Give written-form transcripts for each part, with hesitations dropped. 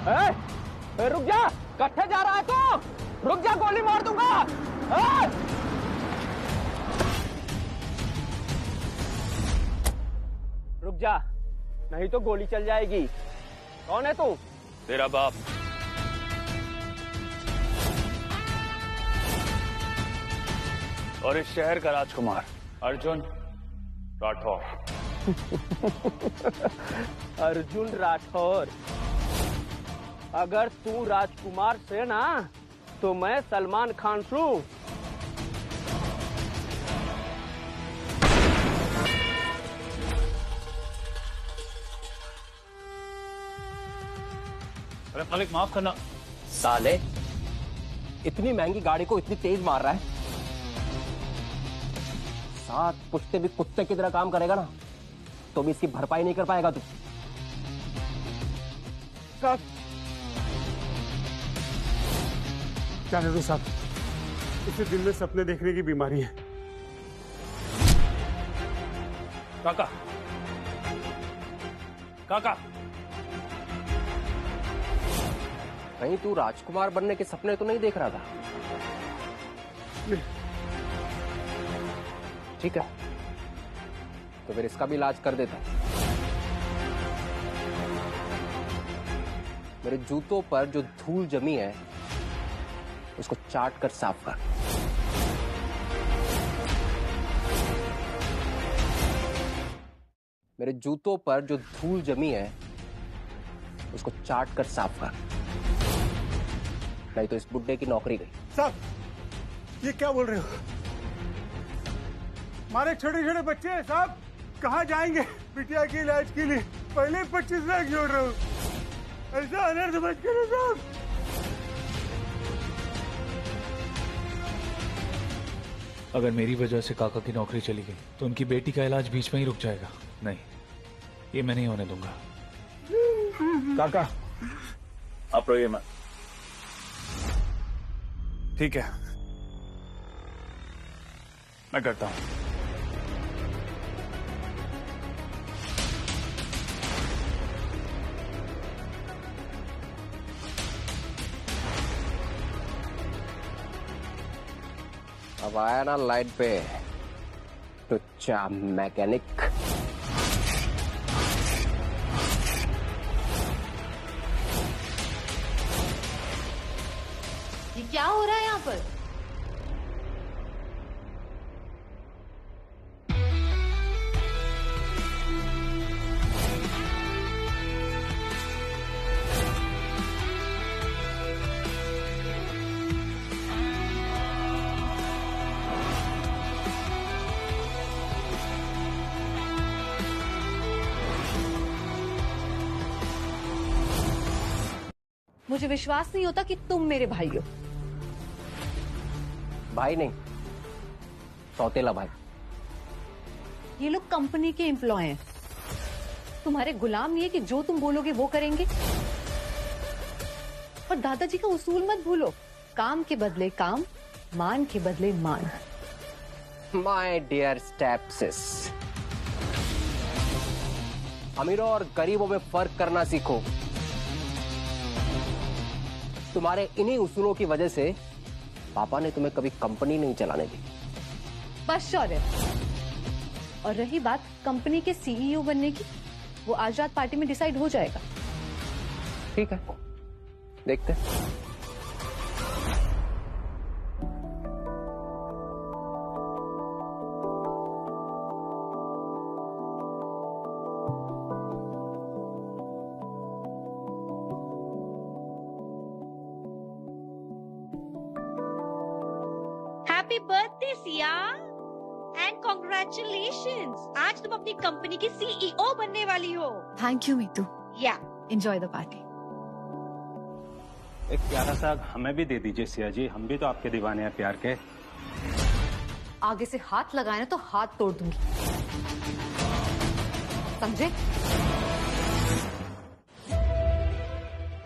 रुक जा, कट्ठे जा रहा है तू? रुक जा, गोली मार दूंगा। रुक जा, नहीं तो गोली चल जाएगी। कौन है तू? तेरा बाप। और इस शहर का राजकुमार अर्जुन राठौर। अर्जुन राठौर? अगर तू राजकुमार से ना, तो मैं सलमान खान हूँ। अरे मालिक माफ करना। साले, इतनी महंगी गाड़ी को इतनी तेज मार रहा है, 7 पुश्ते भी कुत्ते की तरह काम करेगा ना, तो भी इसकी भरपाई नहीं कर पाएगा तू। साहब, क्या नेहरू साहब, इसे दिल में सपने देखने की बीमारी है। काका, काका, कहीं तू राजकुमार बनने के सपने तो नहीं देख रहा था? ठीक है, तो फिर इसका भी इलाज कर देता। मेरे जूतों पर जो धूल जमी है उसको चाट कर साफ कर। मेरे जूतों पर जो धूल जमी है उसको चाट कर साफ कर, नहीं तो इस बुड्ढे की नौकरी गई। साहब, ये क्या बोल रहे हो? हमारे छोटे छोटे बच्चे हैं साहब, कहाँ जाएंगे बिटिया के इलाज के लिए? पहले 25 लाख जोड़ रहा हूँ, ऐसा अनर्थ मत करो साहब। अगर मेरी वजह से काका की नौकरी चली गई तो उनकी बेटी का इलाज बीच में ही रुक जाएगा। नहीं, ये मैं नहीं होने दूंगा। काका, आप रोइए मत। ठीक है, मैं करता हूं। अब आया ना लाइट पे टुच्चा मैकेनिक। ये क्या हो रहा है यहाँ पर? मुझे विश्वास नहीं होता कि तुम मेरे भाई हो। भाई नहीं, सौतेला भाई। ये लोग कंपनी के एम्प्लॉय हैं, तुम्हारे गुलाम नहीं है कि जो तुम बोलोगे वो करेंगे। और दादाजी का उसूल मत भूलो, काम के बदले काम, मान के बदले मान। माय डियर स्टेप्सिस, अमीरों और गरीबों में फर्क करना सीखो। तुम्हारे इन्हीं उसूलों की वजह से पापा ने तुम्हें कभी कंपनी नहीं चलाने दी। बस शौर्य। और रही बात कंपनी के सीईओ बनने की, वो आज रात पार्टी में डिसाइड हो जाएगा। ठीक है, देखते हैं। Happy birthday Siya and congratulations, आज तुम अपनी कंपनी की सीईओ बनने वाली हो। Thank you Meetu. या एंजॉय द पार्टी। एक प्यारा सा हमें भी दे दीजिए सिया जी, हम भी तो आपके दीवाने हैं प्यार के। आगे से हाथ लगाए ना तो हाथ तोड़ दूंगी, समझे?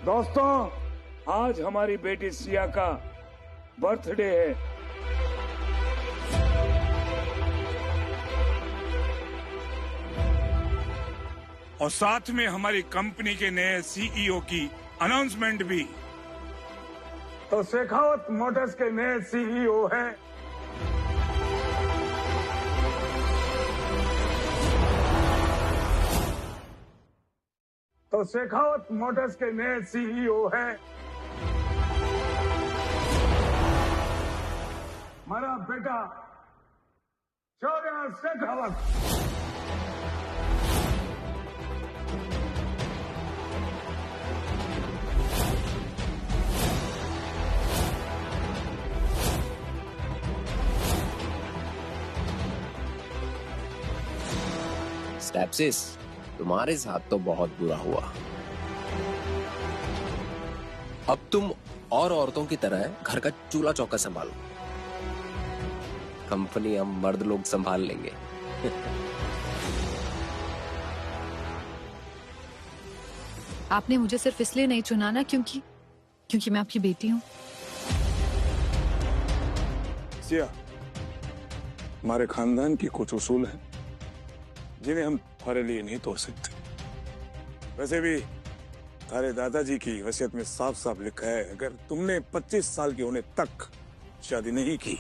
दोस्तों, आज हमारी बेटी सिया का बर्थडे है। और साथ में हमारी कंपनी के नए सीईओ की अनाउंसमेंट भी। तो शेखावत मोटर्स के नए सीईओ हैं शेखावत मोटर्स के नए सीईओ हैं हमारा बेटा शौर्य शेखावत। स्टैप्सिस, तुम्हारे साथ तो बहुत बुरा हुआ। अब तुम और औरतों की तरह घर का चूल्हा चौका संभालो। कंपनी हम मर्द लोग संभाल लेंगे। आपने मुझे सिर्फ इसलिए नहीं चुना ना क्योंकि मैं आपकी बेटी हूँ। सिया, हमारे खानदान की कुछ उसूल हैं जिन्हें हम तुम्हारे लिए नहीं तोड़ सकते। वैसे भी तुम्हारे दादाजी की वसीयत में साफ साफ लिखा है, अगर तुमने 25 साल के होने तक शादी नहीं की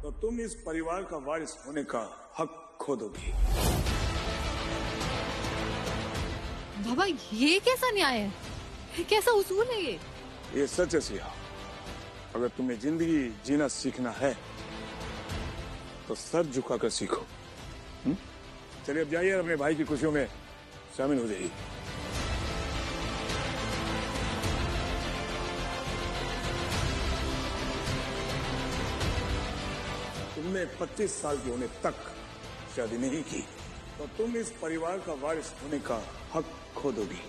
तो तुम इस परिवार का वारिस होने का हक खो दोगी। बाबा, ये कैसा न्याय है? कैसा उसूल है ये सच है सिया। अगर तुम्हें जिंदगी जीना सीखना है तो सर झुकाकर सीखो। चलिए अब जाइए, अपने भाई की खुशियों में शामिल हो जाइए। तुमने 25 साल के होने तक शादी नहीं की तो तुम इस परिवार का वारिस होने का हक खो दोगी।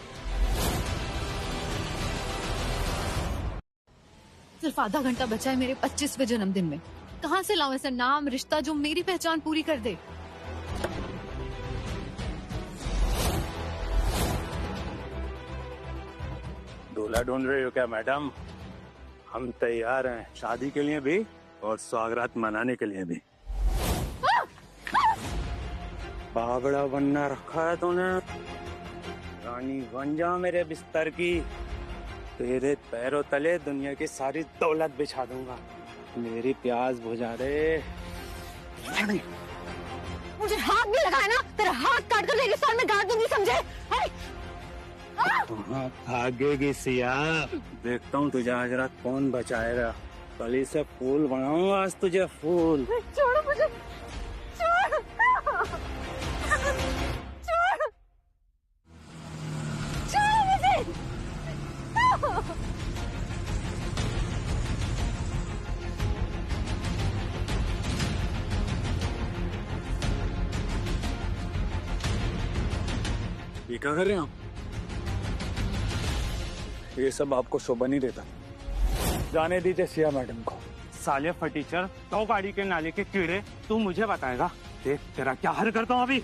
सिर्फ आधा घंटा बचा है मेरे 25वें जन्मदिन में। कहाँ से लाऊं ऐसा नाम रिश्ता जो मेरी पहचान पूरी कर दे? दूल्हा ढूंढ रही हो क्या मैडम? हम तैयार हैं शादी के लिए भी और स्वागत मनाने के लिए भी। बावड़ा बनना रखा है तूने। रानी बन जा मेरे बिस्तर की। तेरे पैरों तले दुनिया की सारी दौलत बिछा दूंगा। मेरी प्यास बुझा दे। मुझे हाथ भी लगाया ना, तेरा हाथ काट कर रेगिस्तान में गाड़ दूंगी, समझे? भागेगी सिया। देखता हूँ तुझे आज रात कौन बचाएगा। कली से फूल बनाऊंगा आज तुझे, फूल। छोड़ो मुझे, छोड़, छोड़, छोड़ मुझे। ये क्या कर रहे हैं आप? ये सब आपको शोभा नहीं देता। जाने दीजिए सिया मैडम को। साले फटीचर, तो गाड़ी के नाले के कीड़े, तू मुझे बताएगा। देख तेरा क्या हल करता हूँ अभी।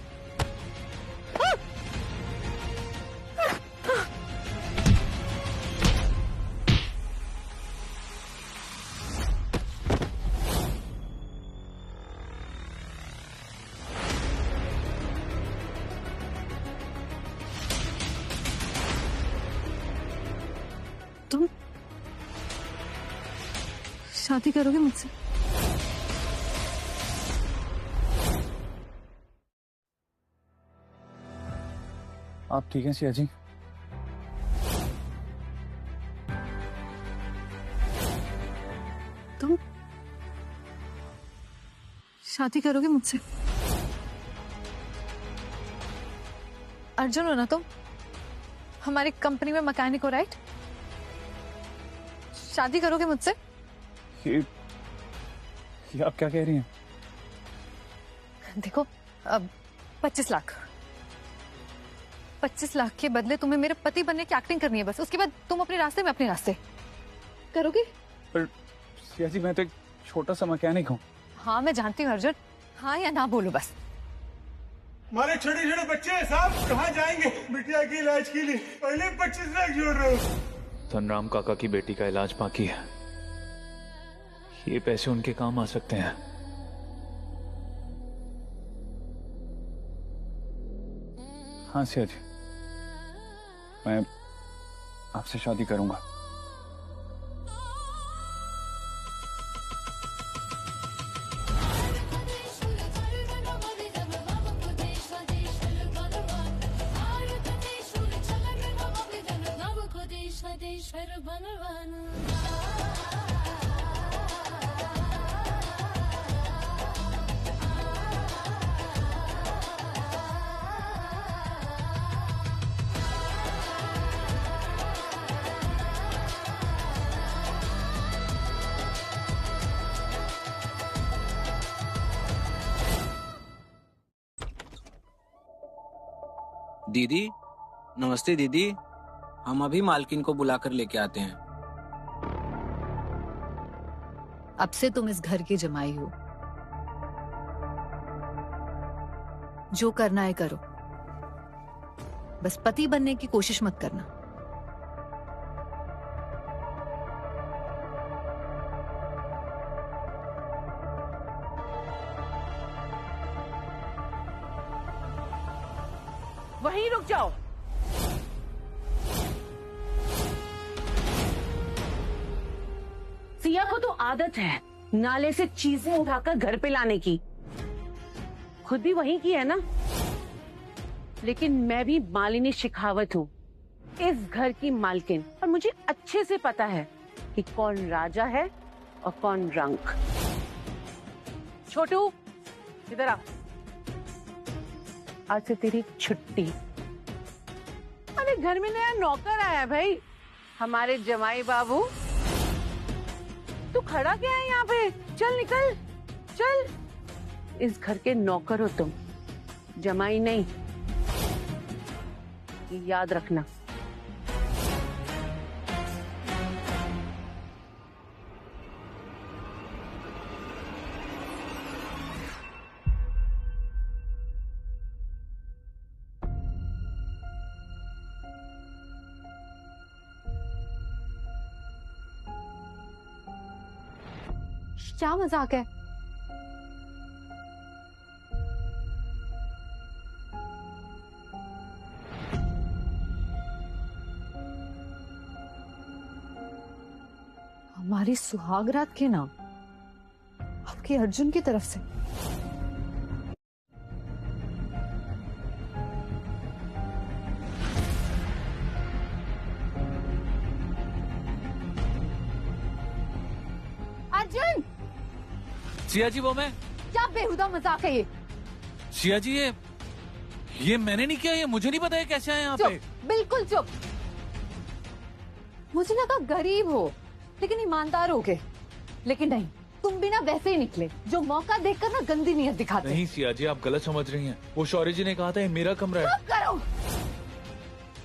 तुम शादी करोगे मुझसे? आप ठीक हैं सिया जी? तुम शादी करोगे मुझसे? अर्जुन हो ना तुम? हमारी कंपनी में मैकेनिक हो, राइट? शादी करोगे मुझसे? ये आप क्या कह रही हैं? देखो, अब 25 लाख के बदले तुम्हें मेरे पति बनने की एक्टिंग करनी है बस। उसके बाद तुम अपने रास्ते में अपने रास्ते। करोगे? पर सिया जी, मैं तो एक छोटा सा मैकेनिक हूँ। हाँ मैं जानती हूँ अर्जुन, हाँ या ना बोलो बस। हमारे छोटे छोटे बच्चे हैं साहब, कहाँ जाएंगे बिटिया के इलाज के लिए? पहले 25 लाख जोड़ रहा हूँ। धनराम काका की बेटी का इलाज बाकी है। ये पैसे उनके काम आ सकते हैं। हाँ सिया जी, आपसे शादी करूंगा। दीदी, नमस्ते दीदी। हम अभी मालकिन को बुलाकर लेके आते हैं। अब से तुम इस घर की जमाई हो, जो करना है करो, बस पति बनने की कोशिश मत करना। वहीं रुक जाओ। सिया को तो आदत है नाले से चीजें उठाकर घर पे लाने की, खुद भी वहीं की है ना। लेकिन मैं भी मालिनी शेखावत हूँ, इस घर की मालकिन, और मुझे अच्छे से पता है कि कौन राजा है और कौन रंक। छोटू इधर आ, आज से तेरी छुट्टी। अरे घर में नया नौकर आया भाई, हमारे जमाई बाबू। तू खड़ा क्या है यहाँ पे? चल निकल, चल। इस घर के नौकर हो तुम, जमाई नहीं, ये याद रखना। क्या मजाक है? हमारी सुहागरात के नाम आपके अर्जुन की तरफ से। अर्जुन! सिया जी वो मैं। क्या बेहुदा मजाक है ये? सिया जी ये मैंने नहीं किया, ये मुझे नहीं पता है कैसे आए यहाँ पे। बिल्कुल चुप। मुझे लगा गरीब हो लेकिन ईमानदार हो गए, लेकिन नहीं, तुम भी ना वैसे ही निकले जो मौका देखकर ना गंदी नीयत दिखाते। नहीं सिया जी, आप गलत समझ रही हैं। वो शौर्य जी ने कहा था ये मेरा कमरा है। चुप करो।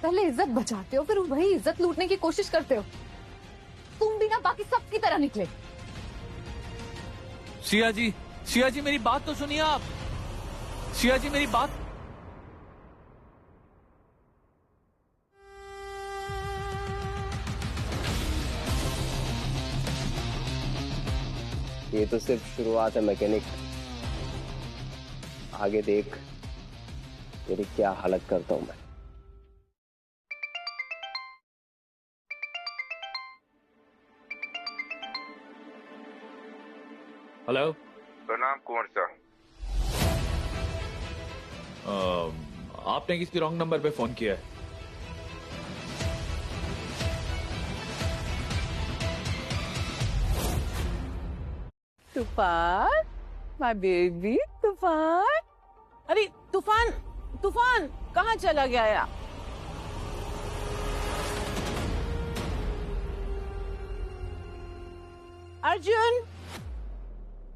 पहले इज्जत बचाते हो, फिर वही इज्जत लूटने की कोशिश करते हो। तुम भी ना बाकी सबकी तरह निकले। सिया जी मेरी बात तो सुनिए आप। सिया जी मेरी बात। ये तो सिर्फ शुरुआत है मैकेनिक, आगे देख तेरी क्या हालत करता हूं मैं। हेलो, प्रणाम कुंवर साहब। आपने किसी रॉन्ग नंबर पे फोन किया है। तूफान, माय बेबी तूफान। अरे तूफान, तूफान कहाँ चला गया यार? अर्जुन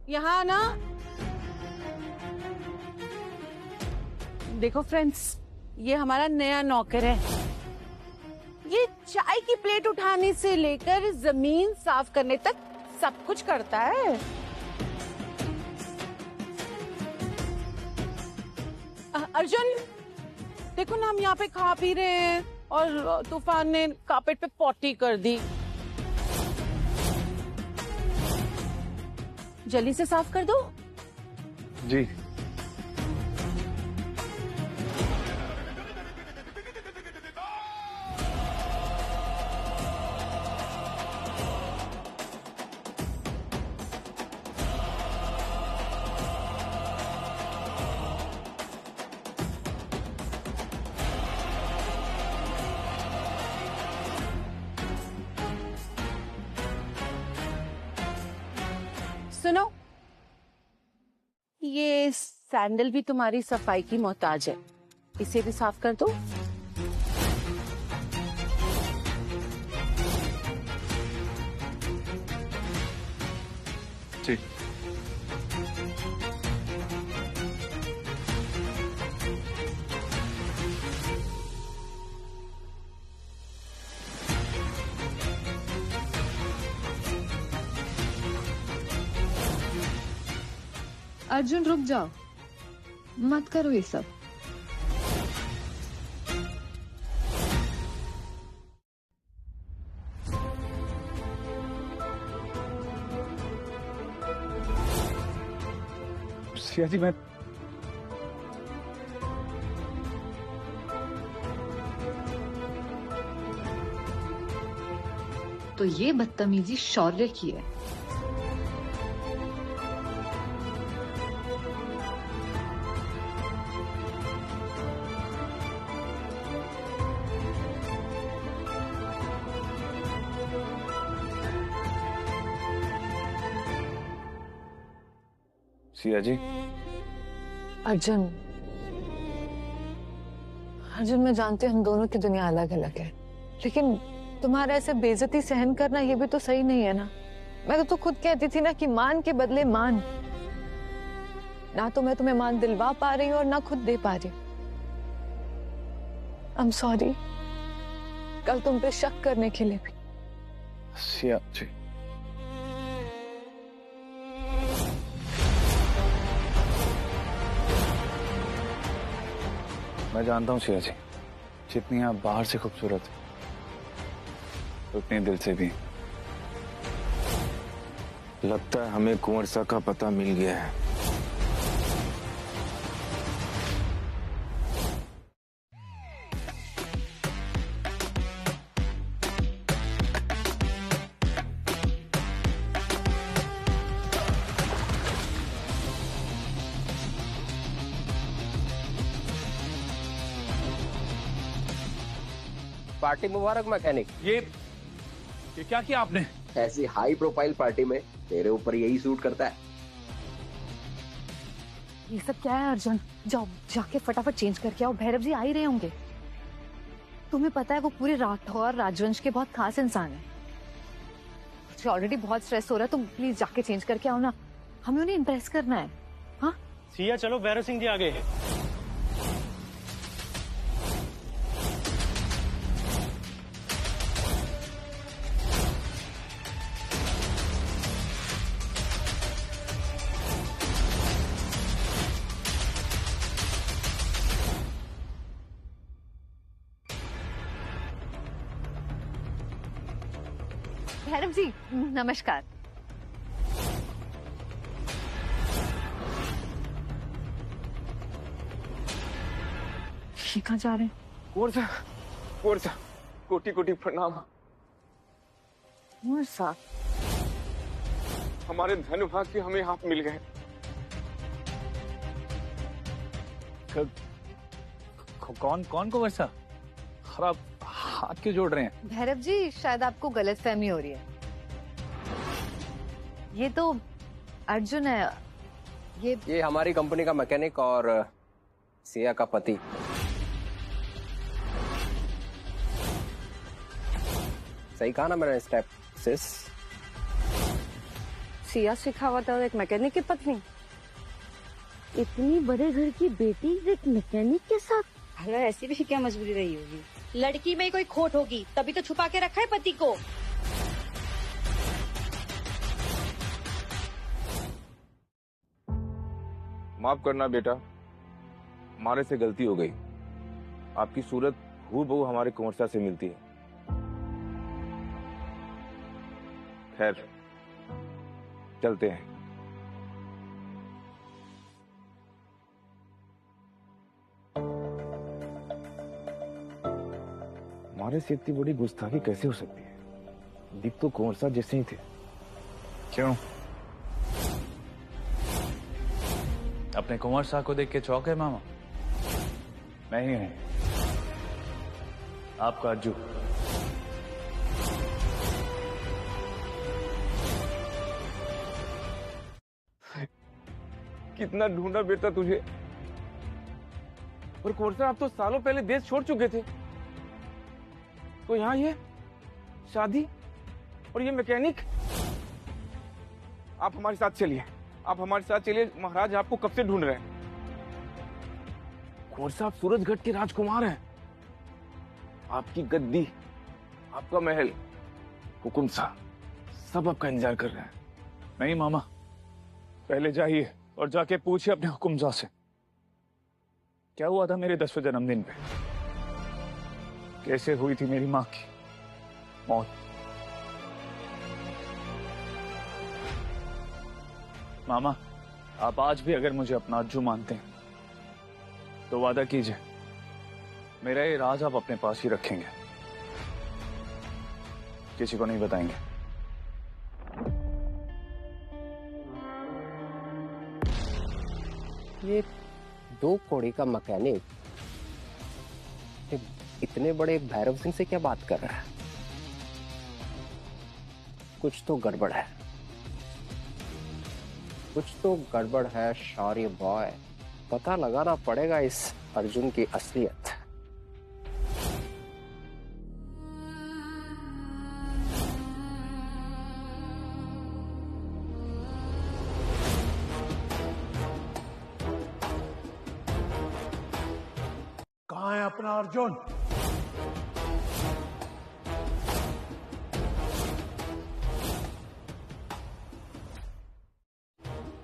यहाँ ना। देखो फ्रेंड्स, ये हमारा नया नौकर है। ये चाय की प्लेट उठाने से लेकर जमीन साफ करने तक सब कुछ करता है। अर्जुन देखो ना, हम यहाँ पे खा पी रहे हैं और तूफान ने कारपेट पे पॉटी कर दी। जल्दी से साफ कर दो। जी। सुनो, ये सैंडल भी तुम्हारी सफाई की मोहताज है, इसे भी साफ कर दो। जी। अर्जुन रुक जाओ, मत करो ये सब। सिया जी, मैं तो ये बदतमीजी शौर्य की है। सिया जी। अर्जुन, अर्जुन मैं जानती हूँ हम दोनों की दुनिया अलग अलग है, लेकिन तुम्हारा ऐसे बेइज्जती सहन करना ये भी तो सही नहीं है ना। मैं तो खुद कहती थी ना कि मान के बदले मान, ना तो मैं तुम्हें मान दिलवा पा रही हूँ और ना खुद दे पा रही। आई एम सॉरी कल तुम पे शक करने के लिए भी। सिया जी, मैं जानता हूँ सिया जी, जितनी आप बाहर से खूबसूरत है उतनी दिल से भी। लगता है हमें कुंवर सा का पता मिल गया है। पार्टी मुबारक मैकेनिक। ये क्या किया आपने? ऐसी हाई प्रोफाइल पार्टी में तेरे ऊपर यही सूट करता है। ये सब क्या है अर्जुन? जाओ जाके फटाफट चेंज करके आओ, भैरव जी आ ही रहे होंगे। तुम्हें पता है वो पूरे राठौर राजवंश के बहुत खास इंसान है। मुझे ऑलरेडी बहुत स्ट्रेस हो रहा है, तुम प्लीज जाके चेंज करके आओ ना, हमें उन्हें इम्प्रेस करना है। हाँ सिया चलो, भैरव सिंह जी आ गए हैं। भैरव जी नमस्कार। ये कहाँ जा रहे हैं? कुंवर सा, कोटि कोटि प्रणाम। कुंवर सा, हमारे धन भाग्य हमें आप मिल गए। कौन कौन कुंवर सा? आप हाथ क्यों जोड़ रहे हैं? भैरव जी शायद आपको गलतफहमी हो रही है। ये तो अर्जुन है, ये हमारी कंपनी का मैकेनिक और सिया का पति। सही कहा ना मैंने स्टेप सिस? सिया शेखावत और एक मैकेनिक की पत्नी, इतनी बड़े घर की बेटी एक मैकेनिक के साथ। हेलो, ऐसी भी क्या मजबूरी रही होगी? लड़की में कोई खोट होगी तभी तो छुपा के रखा है पति को। माफ करना बेटा, हमारे से गलती हो गई। आपकी सूरत हूबहू हमारे कुंवर सा से मिलती है। खैर चलते हैं। हमारे से इतनी बड़ी गुस्ताखी कैसे हो सकती है? दिख तो कुंवर सा जैसे ही थे। क्यों? अपने कुंवर साहब को देख के चौंक है मामा? नहीं है, आपका अर्जुन। कितना ढूंढा बेटा तुझे। और कुंवर साहब, आप तो सालों पहले देश छोड़ चुके थे, तो यहाँ ये शादी और ये मैकेनिक। आप हमारे साथ चलिए, आप हमारे साथ चलिए। महाराज आपको कब से ढूंढ रहे हैं। कुंवर साहब सूरजगढ़ के राजकुमार हैं। आपकी गद्दी, आपका महल, हुकुम साहब सब आपका इंतजार कर रहे हैं। नहीं मामा, पहले जाइए और जाके पूछिए अपने हुकुमजा से क्या हुआ था मेरे 10वें जन्मदिन पे, कैसे हुई थी मेरी माँ की मौत। मामा, आप आज भी अगर मुझे अपना अज्जू मानते हैं तो वादा कीजिए मेरा ये राज आप अपने पास ही रखेंगे, किसी को नहीं बताएंगे। ये 2 कौड़ी का मैकेनिक इतने बड़े भैरव सिंह से क्या बात कर रहा है? कुछ तो गड़बड़ है, कुछ तो गड़बड़ है शौर्य बॉय। पता लगाना पड़ेगा इस अर्जुन की असलियत। कहाँ है अपना अर्जुन?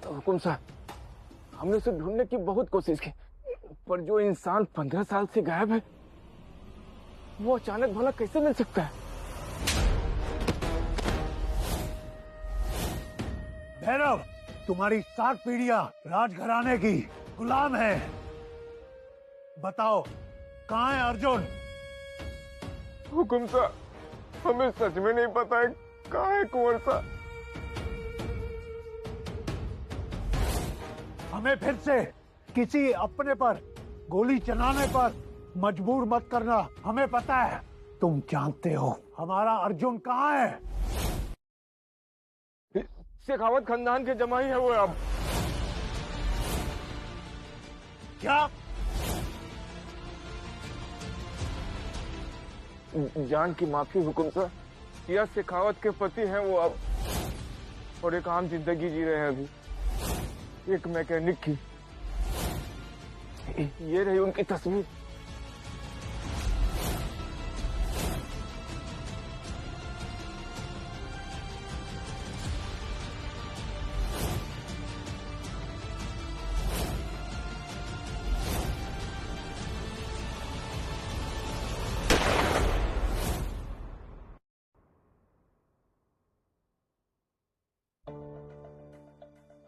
हुकुम साहब, हमने उसे ढूंढने की बहुत कोशिश की, पर जो इंसान 15 साल से गायब है वो अचानक भला कैसे मिल सकता है। भैरव, तुम्हारी 7 पीढ़ियां राजघराने की गुलाम है। बताओ कहाँ है अर्जुन? हुकुम साहब, हमें सच में नहीं पता है कहाँ है कुंवर साहब। हमें फिर से किसी अपने पर गोली चलाने पर मजबूर मत करना। हमें पता है, तुम जानते हो हमारा अर्जुन कहाँ है। शेखावत खानदान के जमाई है वो। अब क्या? जान की माफी हुकुम साहब, यह शेखावत के पति हैं वो अब, और एक आम जिंदगी जी रहे हैं अभी, एक मैकेनिक की। ये रही उनकी तस्वीर।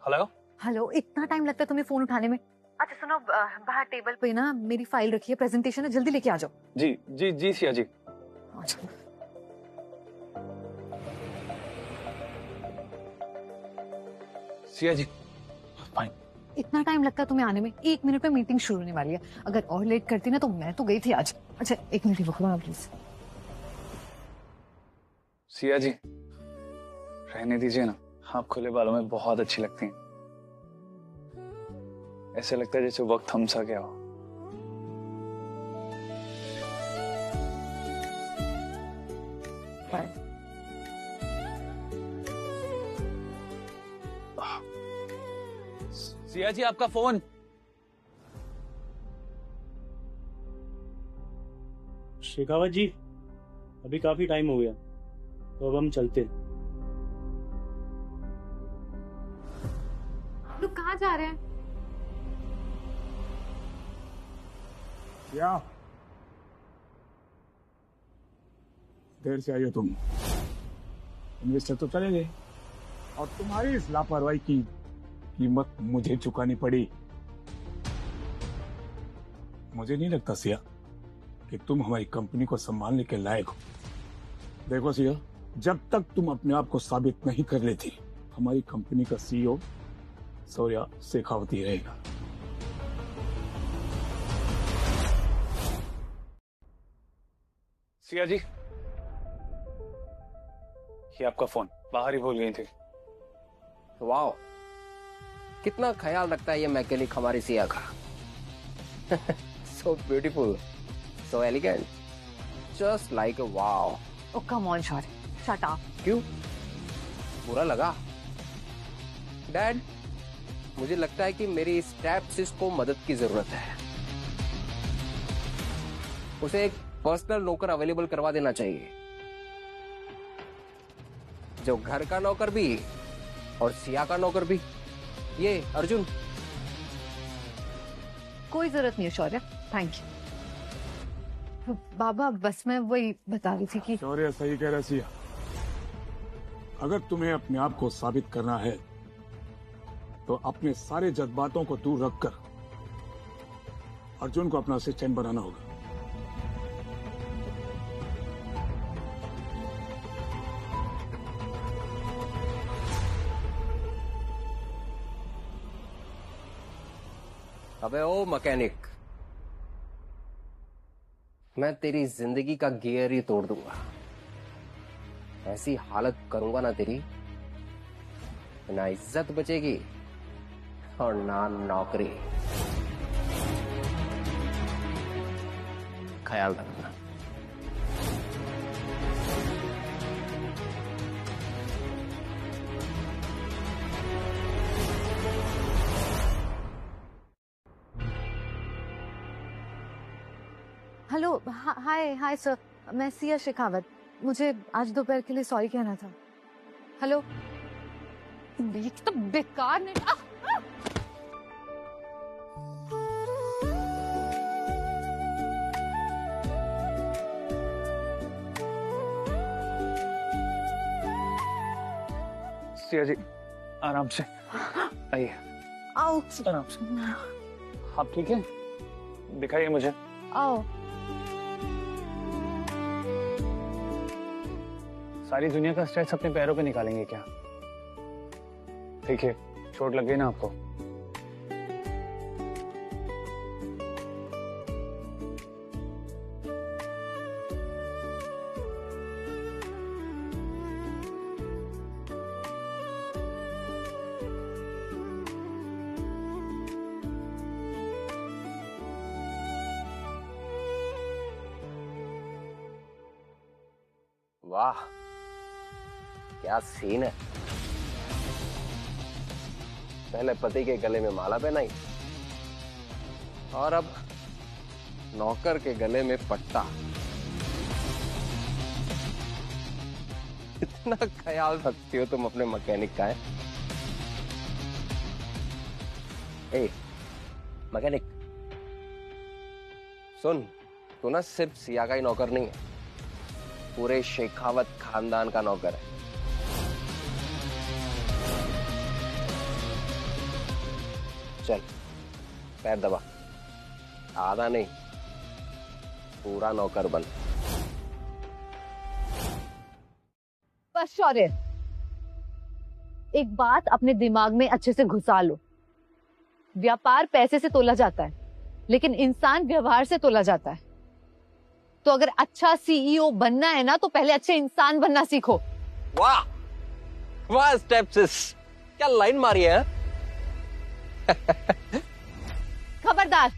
हेलो हेलो, इतना टाइम लगता है तुम्हें फोन उठाने में? अच्छा सुनो, बाहर टेबल पे ना मेरी फाइल रखी है, प्रेजेंटेशन है, जल्दी लेके आ जाओ। जी जी जी सिया जी। अच्छा। सिया जी फाइन। इतना टाइम लगता है तुम्हें आने में? 1 मिनट में मीटिंग शुरू होने वाली है, अगर और लेट करती ना तो मैं तो गई थी आज। अच्छा 1 मिनट रुको प्लीज। सिया जी रहने दीजिए ना, आप खुले बालों में बहुत अच्छी लगती हैं। ऐसे लगता है जैसे वक्त थम सा गया हो। सिया जी आपका फोन। शेखावत जी, अभी काफी टाइम हो गया, तो अब हम चलते हैं। लोग कहाँ जा रहे हैं? क्या देर से आई हो तुम? इन्वेस्टर तो चले गए और तुम्हारी इस लापरवाही की कीमत मुझे चुकानी पड़ी। मुझे नहीं लगता सिया कि तुम हमारी कंपनी को संभालने के लायक हो। देखो सिया, जब तक तुम अपने आप को साबित नहीं कर लेती, हमारी कंपनी का सीईओ शौर्य शेखावत ही रहेगा। सिया जी ये आपका फोन, बाहर ही भूल गई थी। वाह, कितना ख्याल रखता है ये मैकेनिक हमारी सिया का। So beautiful, so elegant, just like a wow. Oh come on, Shaurya, shut up. क्यों, बुरा लगा? डैड, मुझे लगता है कि मेरी स्टेप सिस को मदद की जरूरत है। उसे एक पर्सनल नौकर अवेलेबल करवा देना चाहिए, जो घर का नौकर भी और सिया का नौकर भी। ये अर्जुन। कोई जरूरत नहीं है शौर्य, थैंक यू। बाबा बस मैं वही बता रही थी कि शौर्य सही कह रहा सिया, अगर तुम्हें अपने आप को साबित करना है तो अपने सारे जज्बातों को दूर रखकर अर्जुन को अपना असिस्टेंट बनाना होगा। अबे ओ मैकेनिक, मैं तेरी जिंदगी का गियर ही तोड़ दूंगा। ऐसी हालत करूंगा ना तेरी, ना इज्जत बचेगी और ना नौकरी। ख्याल रखना। हेलो, हाय हाय सर, मैं सिया शेखावत। मुझे आज दोपहर के लिए सॉरी कहना था। हेलो, ये तो बेकार नेट। सिया जी आराम से आइए। आओ आराम से। आप ठीक है? दिखाइए मुझे। आओ। सारी दुनिया का स्ट्रेस अपने पैरों पे निकालेंगे क्या? ठीक है, चोट लग गई ना आपको? वाह, क्या सीन है। पहले पति के गले में माला पहनाई और अब नौकर के गले में पट्टा। इतना ख्याल रखती हो तुम अपने मैकेनिक का। है ए मैकेनिक, सुन, तू ना सिर्फ सिया का ही नौकर नहीं है, पूरे शेखावत खानदान का नौकर है। चल पैर दबा, आधा नहीं पूरा नौकर बन। बस शौर्य, एक बात अपने दिमाग में अच्छे से घुसा लो। व्यापार पैसे से तोला जाता है, लेकिन इंसान व्यवहार से तोला जाता है। तो अगर अच्छा सीईओ बनना है ना, तो पहले अच्छे इंसान बनना सीखो। वाह वाह स्टेप्सिस, क्या लाइन मारी है। खबरदार,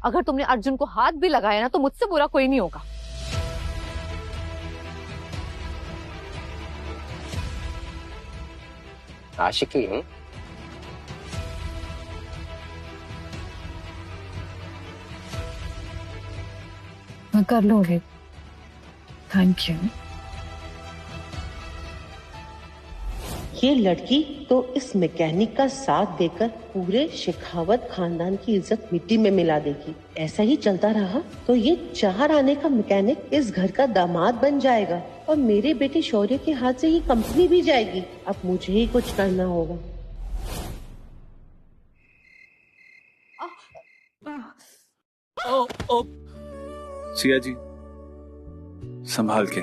अगर तुमने अर्जुन को हाथ भी लगाया ना, तो मुझसे बुरा कोई नहीं होगा। आशिकी हूं। मैं कर लूंगी, थैंक यू। ये लड़की तो इस मैकेनिक का साथ देकर पूरे शेखावत खानदान की इज्जत मिट्टी में मिला देगी। ऐसा ही चलता रहा तो ये 4 आने का मैकेनिक इस घर का दामाद बन जाएगा और मेरे बेटे शौर्य के हाथ से ये कंपनी भी जाएगी। अब मुझे ही कुछ करना होगा। सिया जी संभाल के।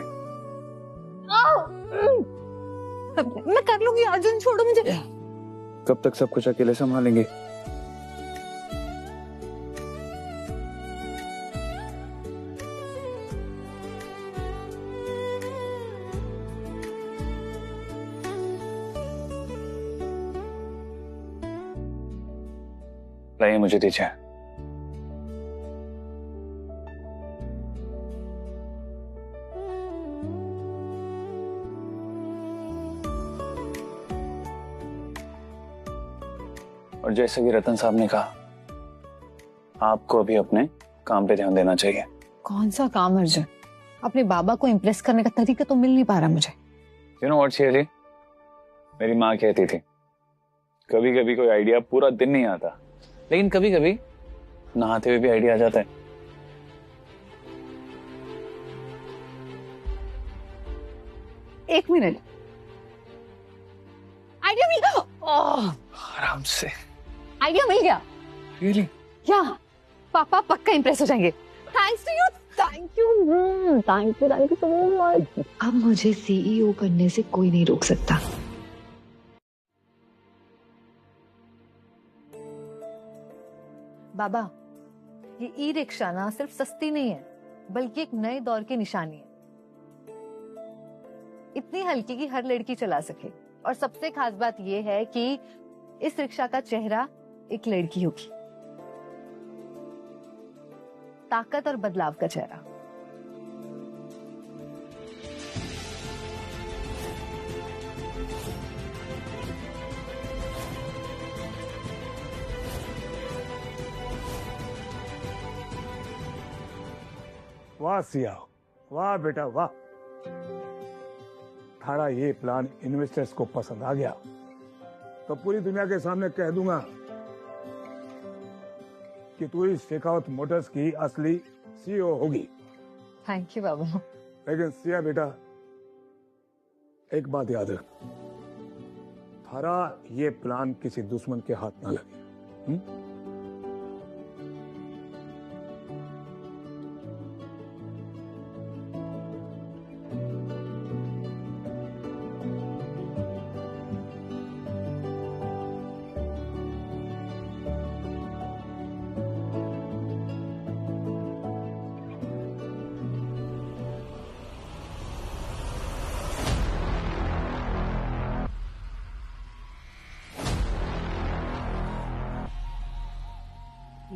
मैं कर लूंगी, अर्जुन छोड़ो मुझे। कब तक सब कुछ अकेले संभालेंगे? लाइए मुझे दीजिए। और जैसे कि रतन साहब ने कहा, आपको अभी अपने काम पे ध्यान देना चाहिए। कौन सा काम अर्जुन? अपने बाबा को इम्प्रेस करने का तरीका तो मिल नहीं पा रहा मुझे। You know what, शेरी? मेरी माँ कहती थी, कभी कभी कोई आइडिया पूरा दिन नहीं आता, लेकिन कभी कभी नहाते हुए भी आइडिया आ जाता है। एक मिनट, आइडिया मिल गया। आराम से। आइडिया मिल गया। Really? क्या पापा पक्का इम्प्रेस हो जाएंगे। Thanks to you, thank you, thank you so much. अब मुझे सीईओ बनने से कोई नहीं रोक सकता। बाबा, ये ई रिक्शा ना सिर्फ सस्ती नहीं है, बल्कि एक नए दौर की निशानी है। इतनी हल्की कि हर लड़की चला सके, और सबसे खास बात ये है कि इस रिक्शा का चेहरा एक लड़की होगी। ताकत और बदलाव का चेहरा। वाह सिया, वाह बेटा वाह। थारा ये प्लान इन्वेस्टर्स को पसंद आ गया तो पूरी दुनिया के सामने कह दूंगा कि तू इस शेखावत मोटर्स की असली सीईओ होगी। थैंक यू बाबा। लेकिन सिया बेटा, एक बात याद रख, थारा ये प्लान किसी दुश्मन के हाथ ना लगे।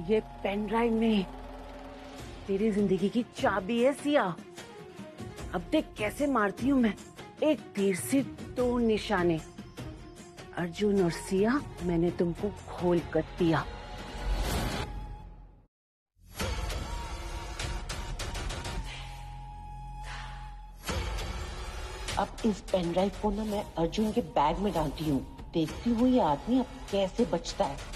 ये पेन ड्राइव में तेरी जिंदगी की चाबी है सिया। अब देख कैसे मारती हूँ मैं, एक तीर से दो निशाने। अर्जुन और सिया, मैंने तुमको खोल कर दिया। अब इस पेन ड्राइव को ना मैं अर्जुन के बैग में डालती हूँ। देखती हूँ ये आदमी अब कैसे बचता है।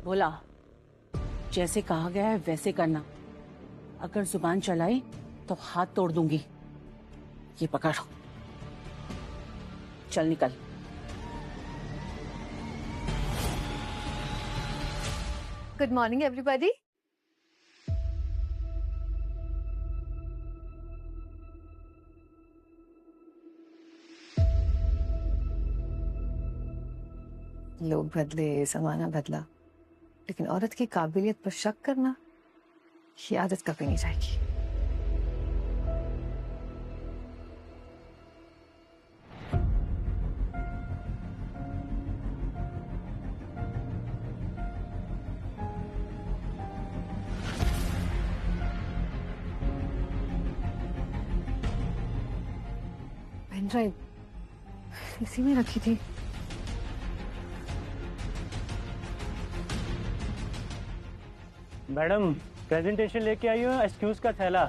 बोला, जैसे कहा गया है वैसे करना। अगर जुबान चलाई तो हाथ तोड़ दूंगी। ये पकड़, चल निकल। Good morning everybody. लोग बदले, जमाना बदला, लेकिन औरत की काबिलियत पर शक करना, ये आदत कभी नहीं जाएगी। पेन ड्राइव इसी में रखी थी। मैडम, प्रेजेंटेशन लेके आई हो, एक्सक्यूज का थैला।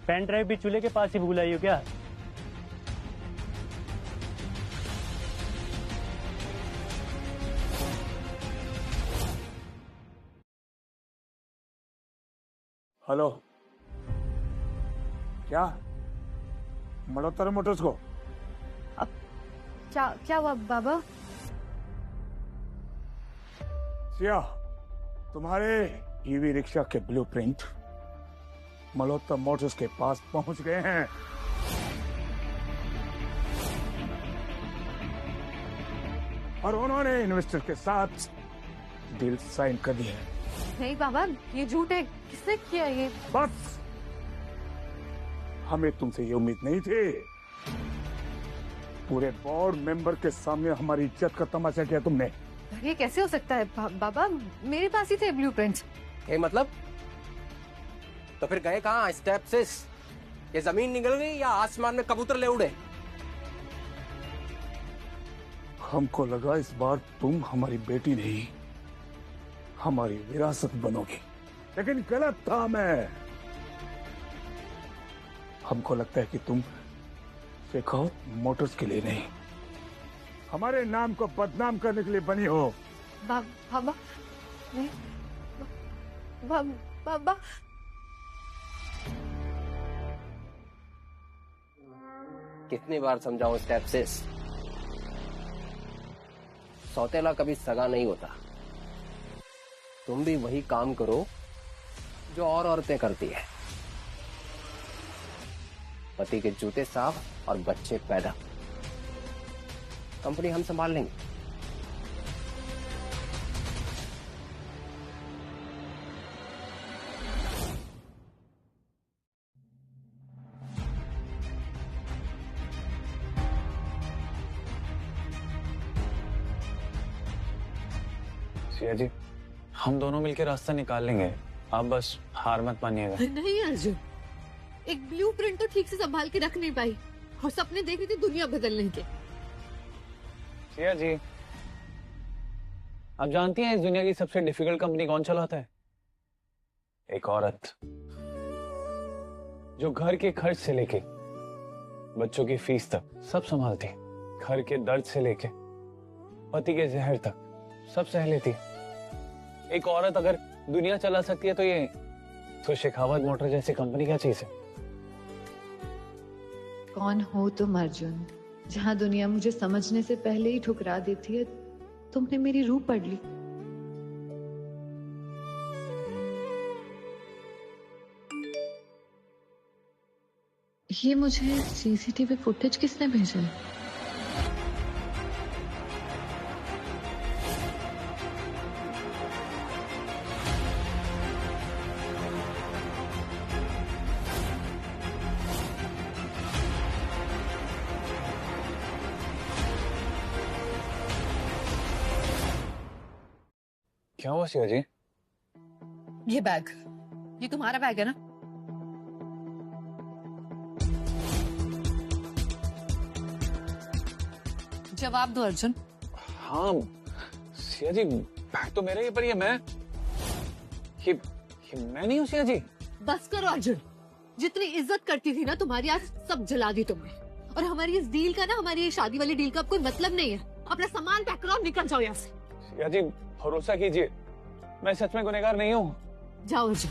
पेन ड्राइव भी चूल्हे के पास ही भूल आई हो क्या? हेलो, क्या मल्होत्रा मोटर्स को? अब क्या हुआ बाबा? सिया, तुम्हारे ईवी रिक्शा के ब्लूप्रिंट मल्होत्रा मोटर्स के पास पहुंच गए हैं। और उन्होंने इन्वेस्टर के साथ डील साइन कर दी है। नहीं बाबा, ये झूठ है। किसने किया ये? बस हमें तुमसे ये उम्मीद नहीं थी। पूरे बोर्ड मेंबर के सामने हमारी इज्जत का तमाशा किया तुमने। ये कैसे हो सकता है बाबा, मेरे पास ही थे ब्लूप्रिंट्स। ये मतलब? तो फिर गए कहाँ स्टेप सिस? ये जमीन निकल गई या आसमान में कबूतर ले उड़े? हमको लगा इस बार तुम हमारी बेटी नहीं, हमारी विरासत बनोगी, लेकिन गलत था मैं। हमको लगता है कि तुम शेखावत मोटर्स के लिए नहीं, हमारे नाम को बदनाम करने के लिए बनी हो। बाबा नहीं, बाबा कितनी बार समझाऊं स्टेप सिस? सौतेला कभी सगा नहीं होता। तुम भी वही काम करो जो और औरतें करती है, पति के जूते साफ और बच्चे पैदा। कंपनी हम संभाल लेंगे। सिया जी, हम दोनों मिलकर रास्ता निकाल लेंगे, आप बस हार मत मानिएगा। नहीं अर्जुन, एक ब्लूप्रिंट तो ठीक से संभाल के रख नहीं पाई और सपने देख रही थी दुनिया बदलने के। सिया जी, आप जानती हैं इस दुनिया की सबसे डिफिकल्ट कंपनी कौन चलाता है? एक औरत, जो घर के खर्च से लेके बच्चों की फीस तक सब संभालती है, घर के दर्द से लेके पति के जहर तक सब सह लेती है। एक औरत अगर दुनिया चला सकती है तो शेखावत मोटर जैसी कंपनी क्या चीज है? कौन हो तुम अर्जुन? जहाँ दुनिया मुझे समझने से पहले ही ठुकरा देती है, तुमने मेरी रूह पढ़ ली। ये मुझे सीसीटीवी फुटेज किसने भेजा है? क्या हुआ सिया जी? ये बैग, ये तुम्हारा बैग है ना? जवाब दो अर्जुन। हाँ सिया जी, बैग तो मेरा ही, पर ये मैं नहीं हूँ सिया जी। बस करो अर्जुन, जितनी इज्जत करती थी ना तुम्हारी, आज सब जला दी तुमने। और हमारी इस डील का ना, हमारी ये शादी वाली डील का अब कोई मतलब नहीं है। अपना सामान पैक करो और निकल जाओ यहाँ से। सिया जी भरोसा कीजिए, मैं सच में गुनहगार नहीं हूँ। जाओ अर्जुन।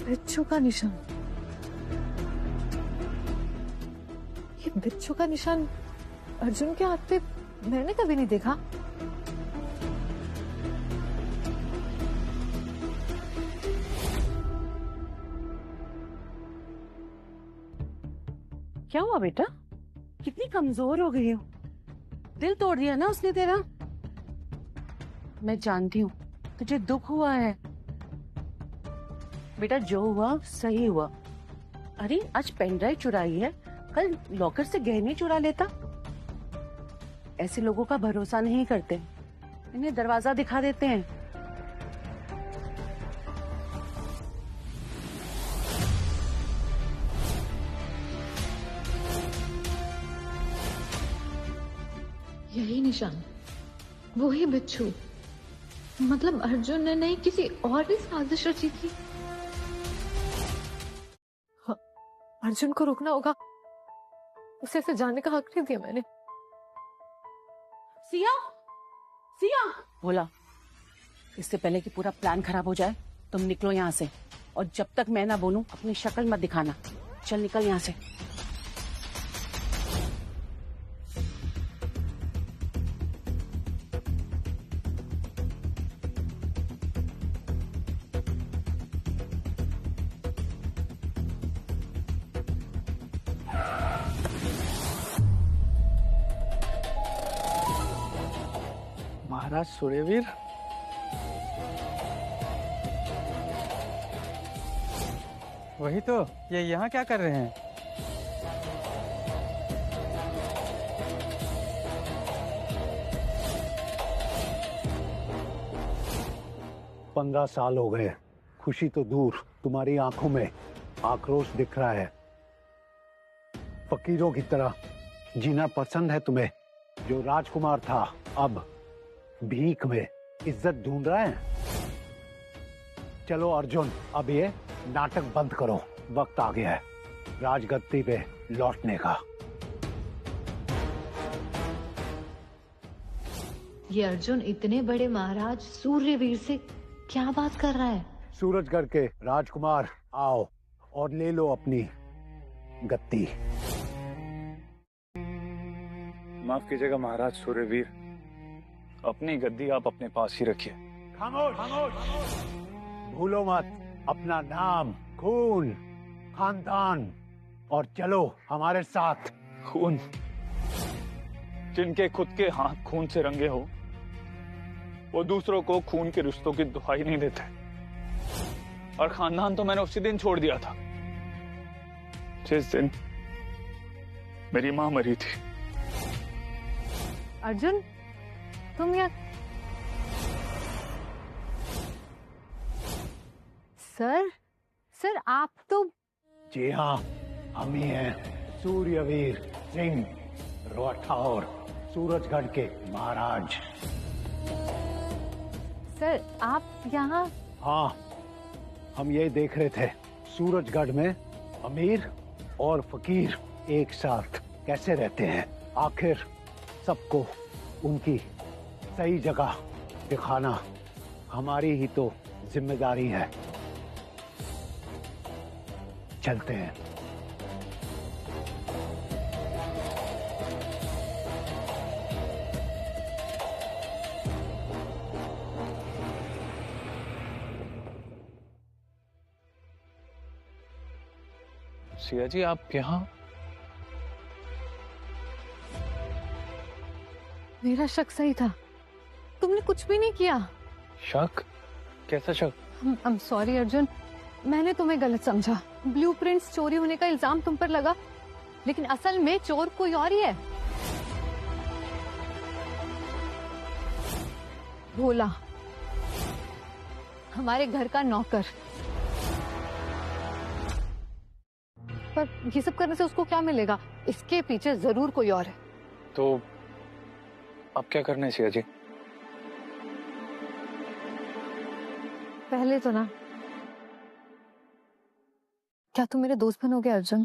बिच्छू का निशान, ये बिच्छू का निशान अर्जुन के हाथ पे मैंने कभी नहीं देखा। क्या हुआ बेटा? कितनी कमजोर हो गई हो? दिल तोड़ दिया ना उसने तेरा? मैं जानती हूँ तुझे दुख हुआ है बेटा, जो हुआ सही हुआ। अरे आज पेन ड्राइव चुराई है, कल लॉकर से गहने चुरा लेता। ऐसे लोगों का भरोसा नहीं करते, इन्हें दरवाजा दिखा देते हैं। यही निशान, वही बिच्छू, मतलब अर्जुन ने नहीं किसी और भी साजिश रची थी? हाँ, अर्जुन को रोकना होगा, उसे ऐसे जाने का हक नहीं दिया मैंने। सिया, सिया बोला, इससे पहले कि पूरा प्लान खराब हो जाए तुम निकलो यहाँ से, और जब तक मैं ना बोलूं अपनी शक्ल मत दिखाना। चल निकल यहाँ से। महाराज सूर्यवीर, वही तो, ये यहाँ क्या कर रहे हैं? पंद्रह साल हो गए, खुशी तो दूर, तुम्हारी आंखों में आक्रोश दिख रहा है। फकीरों की तरह जीना पसंद है तुम्हें? जो राजकुमार था अब भीख में इज्जत ढूंढ रहा है। चलो अर्जुन, अब ये नाटक बंद करो, वक्त आ गया है राजगद्दी पे लौटने का। ये अर्जुन इतने बड़े महाराज सूर्यवीर से क्या बात कर रहा है? सूरजगढ़ के राजकुमार, आओ और ले लो अपनी गद्दी। माफ कीजिएगा महाराज सूर्यवीर, अपनी गद्दी आप अपने पास ही रखिए। खामोश, खामोश। भूलो मत अपना नाम, खून, खानदान, और चलो हमारे साथ। खून? जिनके खुद के हाथ खून से रंगे हो, वो दूसरों को खून के रिश्तों की दुहाई नहीं देते। और खानदान तो मैंने उसी दिन छोड़ दिया था जिस दिन मेरी मां मरी थी। अर्जुन, तुम यहाँ? सर आप तो? जी हाँ, हम ही हैं सूर्यवीर सिंह राठौर, सूरजगढ़ के महाराज। सर आप यहाँ? हाँ, हम ये देख रहे थे सूरजगढ़ में अमीर और फकीर एक साथ कैसे रहते हैं। आखिर सबको उनकी सही जगह दिखाना हमारी ही तो जिम्मेदारी है। चलते हैं। सिया जी, आप यहाँ? मेरा शक सही था, तुमने कुछ भी नहीं किया। शक? कैसा शक? I'm sorry अर्जुन, मैंने तुम्हें गलत समझा। ब्लूप्रिंट्स चोरी होने का इल्जाम तुम पर लगा, लेकिन असल में चोर कोई और ही है। भोला, हमारे घर का नौकर। पर ये सब करने से उसको क्या मिलेगा? इसके पीछे जरूर कोई और है। तो अब क्या करना है सिया जी? पहले तो ना, क्या तुम मेरे दोस्त बनोगे अर्जुन?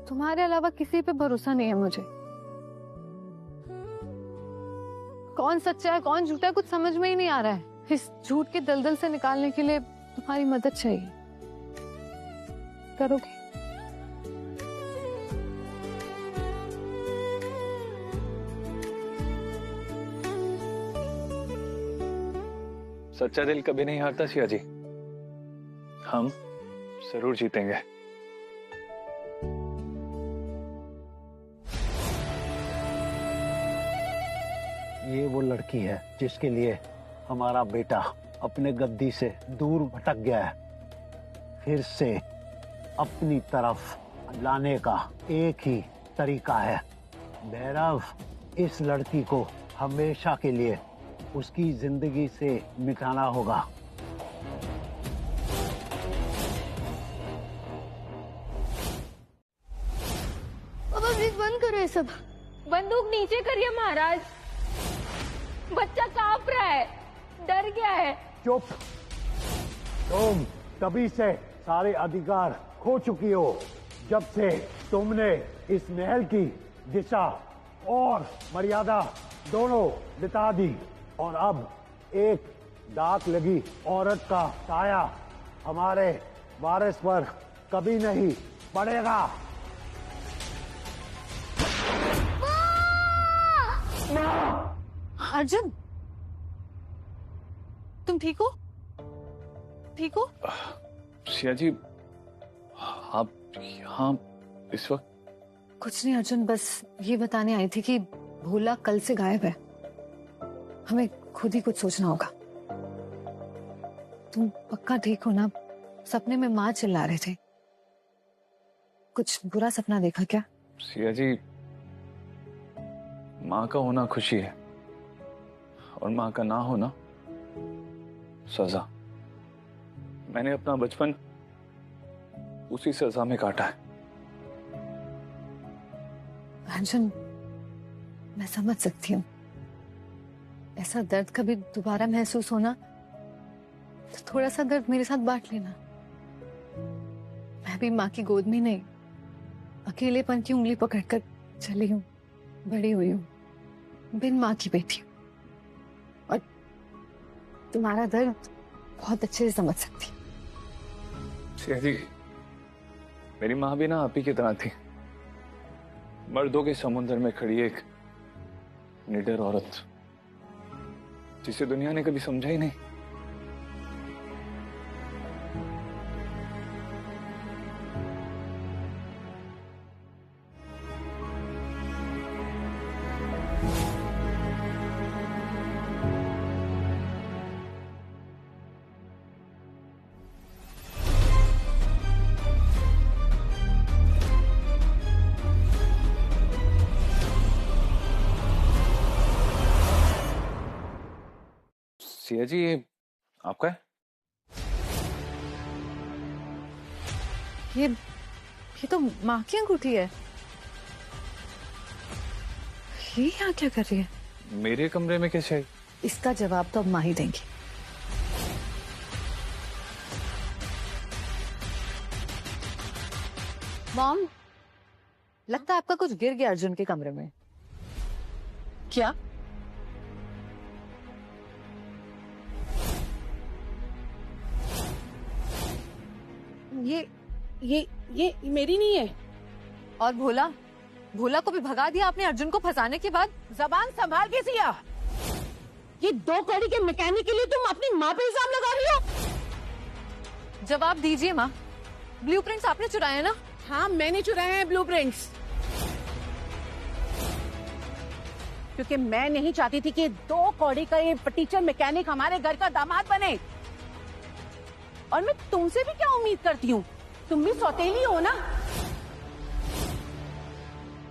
तुम्हारे अलावा किसी पे भरोसा नहीं है मुझे। कौन सच्चा है कौन झूठा है कुछ समझ में ही नहीं आ रहा है। इस झूठ के दलदल से निकालने के लिए तुम्हारी मदद चाहिए। करोगे? सच्चा दिल कभी नहीं हारता सिया जी, हम जरूर जीतेंगे। ये वो लड़की है जिसके लिए हमारा बेटा अपने गद्दी से दूर भटक गया है। फिर से अपनी तरफ लाने का एक ही तरीका है, भैरव। इस लड़की को हमेशा के लिए उसकी जिंदगी से मिटाना होगा। अब प्लीज बंद करो ये सब। बंदूक नीचे करिए महाराज, बच्चा कांप रहा है। डर गया है। चुप। तुम तभी से सारे अधिकार खो चुकी हो जब से तुमने इस महल की दिशा और मर्यादा दोनों बिता दी, और अब एक दाग लगी औरत का साया हमारे वारिस पर कभी नहीं पड़ेगा। अर्जुन, तुम ठीक हो? ठीक हो? सिया जी, आप यहाँ इस वक्त? कुछ नहीं अर्जुन, बस ये बताने आई थी कि भोला कल से गायब है। हमें खुद ही कुछ सोचना होगा। तुम पक्का ठीक हो ना? सपने में माँ चिल्ला रहे थे। कुछ बुरा सपना देखा क्या? सिया जी, माँ का होना खुशी है और माँ का ना होना सजा। मैंने अपना बचपन उसी सजा में काटा है। अर्जुन, मैं समझ सकती हूँ। ऐसा दर्द कभी दोबारा महसूस होना तो थोड़ा सा दर्द मेरे साथ बांट लेना। मैं भी माँ की गोद में नहीं, अकेलेपन की उंगली पकड़कर चली हूँ, बड़ी हुई हूँ, बिन माँ की बेटी हूँ, और तुम्हारा दर्द बहुत अच्छे से समझ सकती हूँ। सिया जी, मेरी माँ भी ना आप ही की तरह थी, मर्दों के समुद्र में खड़ी एक निडर औरत, जिसे दुनिया ने कभी समझा ही नहीं। सिया जी, ये आपका है? ये तो माँ की अंगूठी है। ये यहाँ क्या कर रही है? मेरे कमरे में कैसे आई? इसका जवाब तो अब माँ ही देंगी। मॉम, लगता है आपका कुछ गिर गया अर्जुन के कमरे में। क्या? ये मेरी नहीं है। और भोला को भी भगा दिया आपने अर्जुन को फंसाने के बाद। जबान संभाल के सिया। ये 2 कौड़ी के मैकेनिक के लिए तुम अपनी माँ पे इल्जाम लगा रही हो। जवाब दीजिए माँ, ब्लूप्रिंट्स आपने चुराए हैं ना? हाँ, मैंने चुराए हैं ब्लूप्रिंट्स, क्योंकि मैं नहीं चाहती थी कि 2 कौड़ी का ये टीचर मैकेनिक हमारे घर का दामाद बने। और मैं तुमसे भी क्या उम्मीद करती हूँ? तुम भी सौतेली हो ना।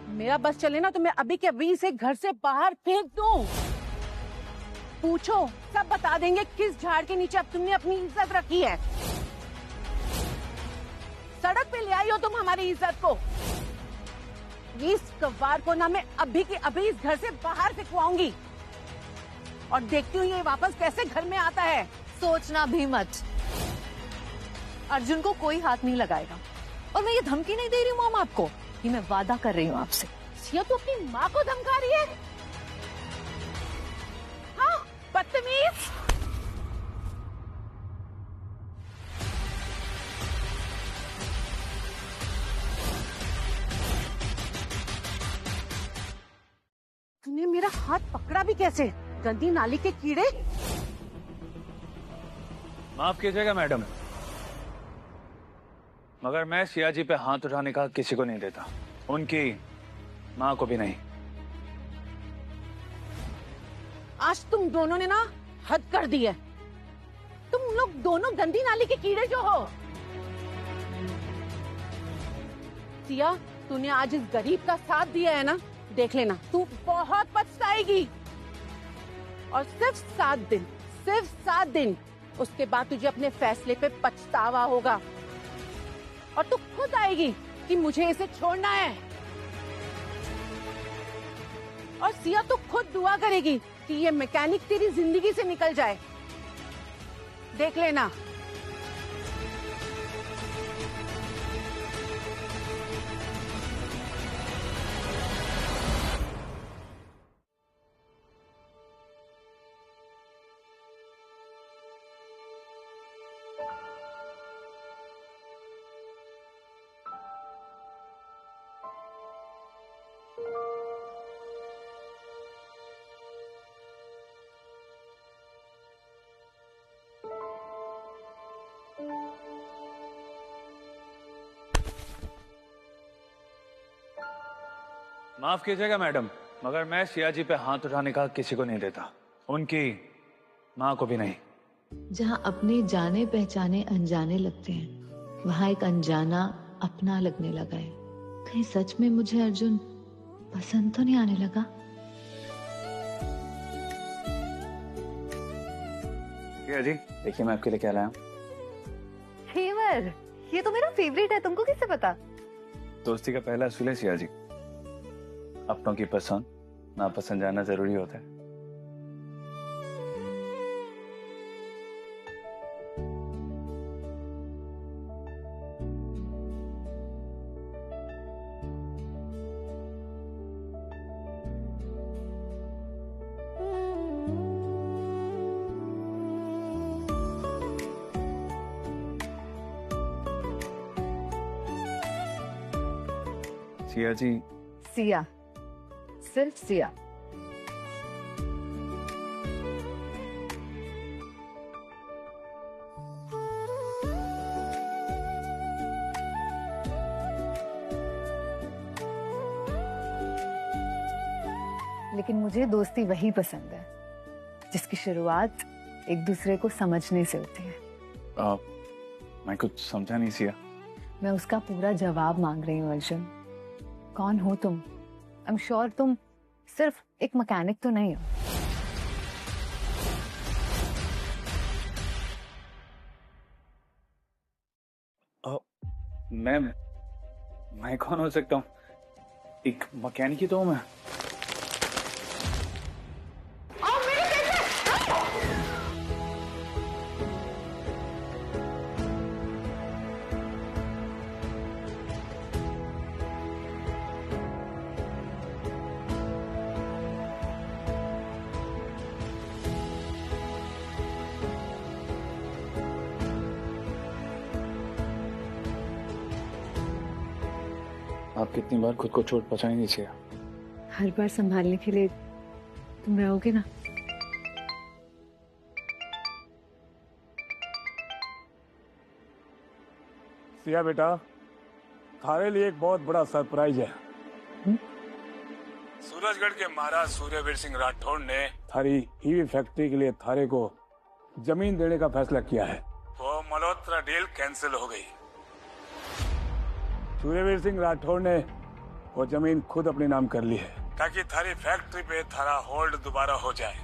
मेरा बस चले ना तो मैं अभी के अभी इसे घर से बाहर फेंक दूं। पूछो, सब बता देंगे किस झाड़ के नीचे अब तुमने अपनी इज्जत रखी है। सड़क पे ले आई हो तुम हमारी इज्जत को। इस कव्वार को ना मैं अभी के अभी इस घर से बाहर फेंकवाऊंगी, और देखती हूँ ये वापस कैसे घर में आता है। सोचना भी मत, अर्जुन को कोई हाथ नहीं लगाएगा। और मैं ये धमकी नहीं दे रही हूँ मॉम आपको, ये मैं वादा कर रही हूँ आपसे। सिया, तू अपनी माँ को धमका रही है? हाँ, बदतमीज। तूने मेरा हाथ पकड़ा भी कैसे? गंदी नाली के कीड़े। माफ कीजिएगा मैडम, मगर मैं सिया जी पे हाथ उठाने का किसी को नहीं देता, उनकी माँ को भी नहीं। आज तुम दोनों ने ना हद कर दी है। तुम लोग दोनों गंदी नाली के कीड़े जो हो। सिया, तूने आज इस गरीब का साथ दिया है ना, देख लेना तू बहुत पछताएगी। और सिर्फ 7 दिन, उसके बाद तुझे अपने फैसले पे पछतावा होगा, और तू खुद आएगी कि मुझे इसे छोड़ना है। और सिया, तू खुद दुआ करेगी कि ये मैकेनिक तेरी जिंदगी से निकल जाए, देख लेना। माफ कीजिएगा मैडम, मगर मैं सिया जी पे हाथ उठाने का किसी को नहीं देता, उनकी माँ को भी नहीं। जहाँ अपने जाने पहचाने अनजाने लगते हैं, वहाँ एक अनजाना अपना लगने लगा है। कहीं सच में मुझे अर्जुन पसंद तो नहीं आने लगा? सिया जी देखिए मैं आपके लिए क्या लाया हूँ। फेवर, ये तो मेरा फेवरेट है, तुमको किससे पता? दोस्ती का पहला असूल है सिया जी, अपनों की पसंद नापसंद जानना जरूरी होता है। सिया जी, सिया, सिर्फ सिया। लेकिन मुझे दोस्ती वही पसंद है जिसकी शुरुआत एक दूसरे को समझने से होती है। मैं कुछ समझा नहीं सिया। मैं उसका पूरा जवाब मांग रही हूँ अर्जुन। कौन हो तुम? आई एम श्योर तुम सिर्फ एक मैकेनिक तो नहीं हो। मैं कौन हो सकता हूँ? एक मैकेनिक ही तो हूँ मैं। आप कितनी बार खुद को चोट पहुंचाई नहीं सिया? हर बार संभालने के लिए तुम रहोगे ना? सिया बेटा, थारे लिए एक बहुत बड़ा सरप्राइज है। सूरजगढ़ के महाराज सूर्यवीर सिंह राठौड़ ने थारी हीवी फैक्ट्री के लिए थारे को जमीन देने का फैसला किया है। वो मल्होत्रा डील कैंसिल हो गई। सूर्यवीर सिंह राठौड़ ने वो जमीन खुद अपने नाम कर ली है ताकि थारी फैक्ट्री पे थारा होल्ड दोबारा हो जाए।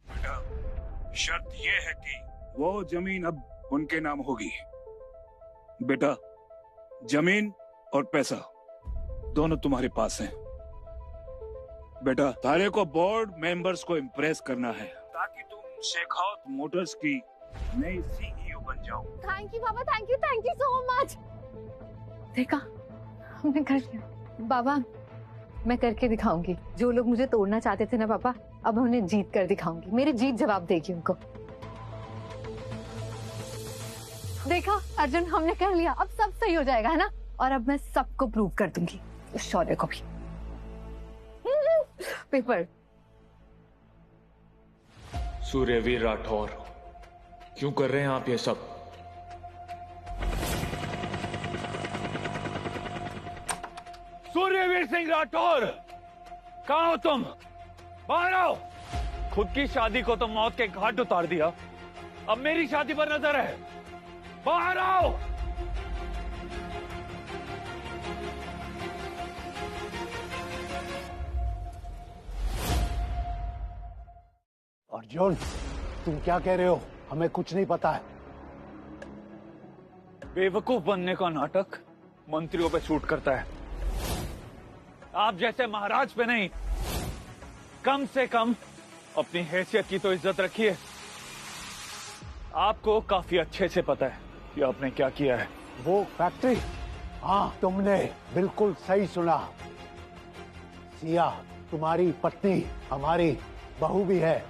बेटा, शर्त ये है कि वो जमीन अब उनके नाम होगी। बेटा, जमीन और पैसा दोनों तुम्हारे पास हैं। बेटा, थारे को बोर्ड मेंबर्स को इम्प्रेस करना है ताकि तुम शेखावत मोटर्स की नई सीईओ बन जाओ। Thank you Baba, thank you so much. देखा, हमने कर लिया। बाबा, मैं करके दिखाऊंगी। जो लोग मुझे तोड़ना चाहते थे ना पापा, अब उन्हें जीत कर दिखाऊंगी। मेरी जीत जवाब देगी उनको। देखा अर्जुन, हमने कर लिया। अब सब सही हो जाएगा, है ना? और अब मैं सबको प्रूव कर दूंगी, उस शौर्य को भी। पेपर। सूर्यवीर राठौर, क्यों कर रहे हैं आप ये सब? सूर्यवीर सिंह राठौर, कहाँ हो तुम? बाहर आओ। खुद की शादी को तो मौत के घाट उतार दिया, अब मेरी शादी पर नजर है। बाहर आओ। अर्जुन, तुम क्या कह रहे हो? हमें कुछ नहीं पता है। बेवकूफ बनने का नाटक मंत्रियों पे शूट करता है, आप जैसे महाराज पे नहीं। कम से कम अपनी हैसियत की तो इज्जत रखिए। आपको काफी अच्छे से पता है कि आपने क्या किया है। वो फैक्ट्री, हाँ तुमने बिल्कुल सही सुना। सिया तुम्हारी पत्नी हमारी बहू भी है।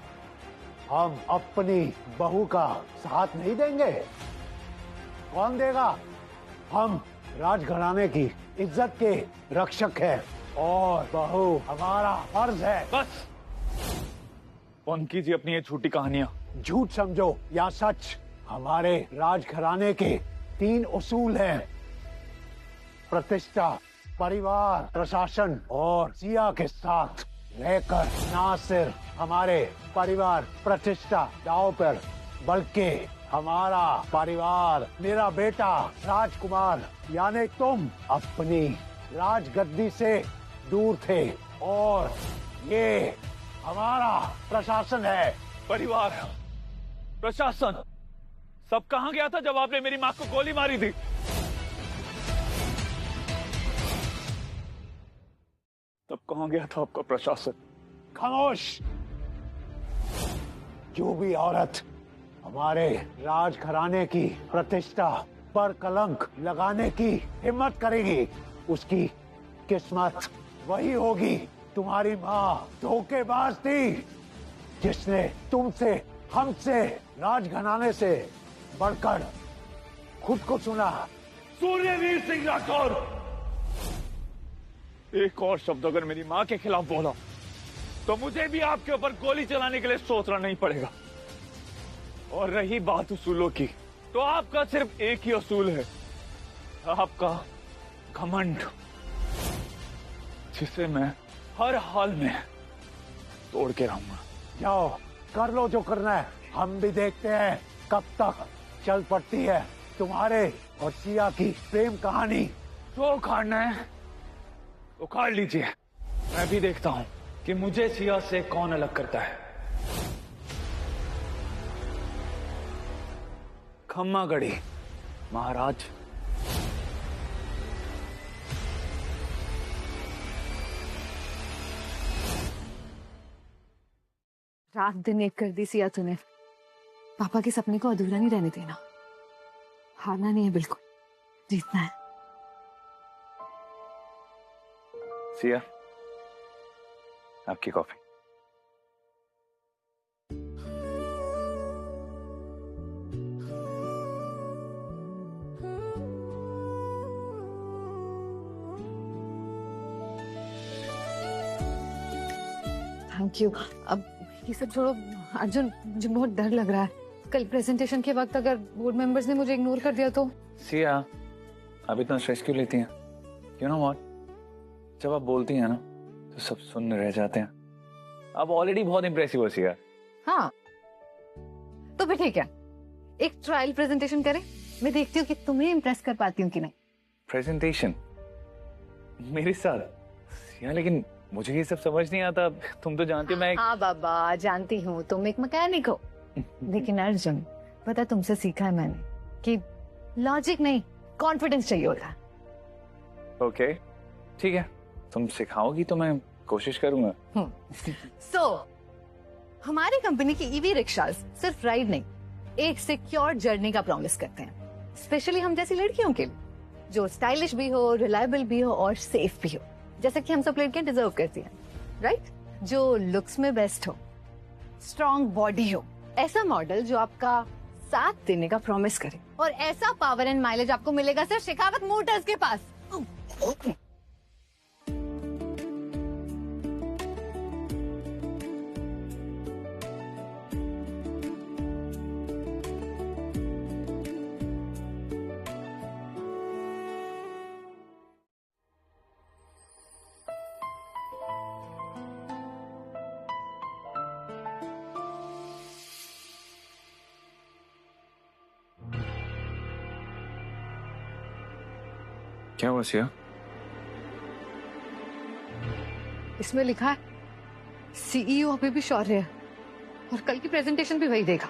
हम अपनी बहू का साथ नहीं देंगे। कौन देगा? हम राजघराने की इज्जत के रक्षक हैं और बहू हमारा फर्ज है। बस बंद कीजिए अपनी ये झूठी कहानियां। झूठ समझो या सच, हमारे राजघराने के 3 उसूल हैं: प्रतिष्ठा, परिवार, प्रशासन। और सिया के साथ रहकर ना सिर्फ हमारे परिवार प्रतिष्ठा दांव पर, बल्कि हमारा परिवार, मेरा बेटा राजकुमार यानी तुम, अपनी राजगद्दी से दूर थे। और ये हमारा प्रशासन है। परिवार, प्रशासन, सब कहां गया था जब आपने मेरी मां को गोली मारी थी? तब कहां गया था आपका प्रशासन? खामोश! जो भी औरत हमारे राजघराने की प्रतिष्ठा पर कलंक लगाने की हिम्मत करेगी, उसकी किस्मत वही होगी। तुम्हारी माँ धोखेबाज थी, जिसने तुमसे, हमसे, राजघराने से बढ़कर खुद को चुना। सूर्यवीर सिंह राठौर, एक और शब्द अगर मेरी माँ के खिलाफ बोला तो मुझे भी आपके ऊपर गोली चलाने के लिए सोचना नहीं पड़ेगा। और रही बात उसूलों की, तो आपका सिर्फ एक ही उसूल है, आपका घमंड, जिसे मैं हर हाल में तोड़ के रहूंगा। जाओ कर लो जो करना है, हम भी देखते हैं कब तक चल पड़ती है तुम्हारे और सिया की प्रेम कहानी। जो उखाड़ना है उखाड़ लीजिए, मैं भी देखता हूं कि मुझे सिया से कौन अलग करता है। खम्मा गढ़ी महाराज। रात दिन एक कर दी सिया तूने। पापा के सपने को अधूरा नहीं रहने देना। हारना नहीं है, बिल्कुल जीतना है। सिया, आपकी कॉफी। Thank you. अब ये सब छोड़ो अर्जुन, मुझे बहुत डर लग रहा है। कल प्रेजेंटेशन के वक्त अगर बोर्ड मेंबर्स ने मुझे इग्नोर कर दिया तो? सिया, आप इतना स्ट्रेस क्यों लेती हैं? यू नो व्हाट, जब आप बोलती हैं ना तो सब सुन रह जाते हैं। आप ऑलरेडी बहुत इंप्रेसिव हो सिया। हाँ तो फिर ठीक है, एक ट्रायल प्रेजेंटेशन करें। मैं देखती हूँ कि तुम्हें इम्प्रेस कर पाती हूँ कि नहीं। प्रेजेंटेशन मेरे साथ? सिया, लेकिन मुझे ये सब समझ नहीं आता। तुम तो जानती हो मैं हाँ बाबा जानती हूँ, तुम एक मैकेनिक हो। लेकिन अर्जुन, पता तुमसे सीखा है मैंने कि लॉजिक नहीं, कॉन्फिडेंस चाहिए होता है। ओके ठीक है, तुम सिखाओगी तो मैं कोशिश करूंगा। हमारी कंपनी की ईवी रिक्शास सिर्फ राइड नहीं, एक सिक्योर जर्नी का प्रॉमिस करते हैं, स्पेशली हम जैसी लड़कियों के लिए, जो स्टाइलिश भी हो, रिलायबल भी हो और सेफ भी हो, जैसे कि हम सब लड़कियां डिजर्व करती हैं, राइट? जो लुक्स में बेस्ट हो, स्ट्रॉन्ग बॉडी हो, ऐसा मॉडल जो आपका साथ देने का प्रॉमिस करे, और ऐसा पावर एंड माइलेज आपको मिलेगा सिर्फ शेखावत मोटर्स के पास। क्या हुआ सिया? इसमें लिखा है सीईओ अभी भी शौर्य है और कल की प्रेजेंटेशन भी वही देगा।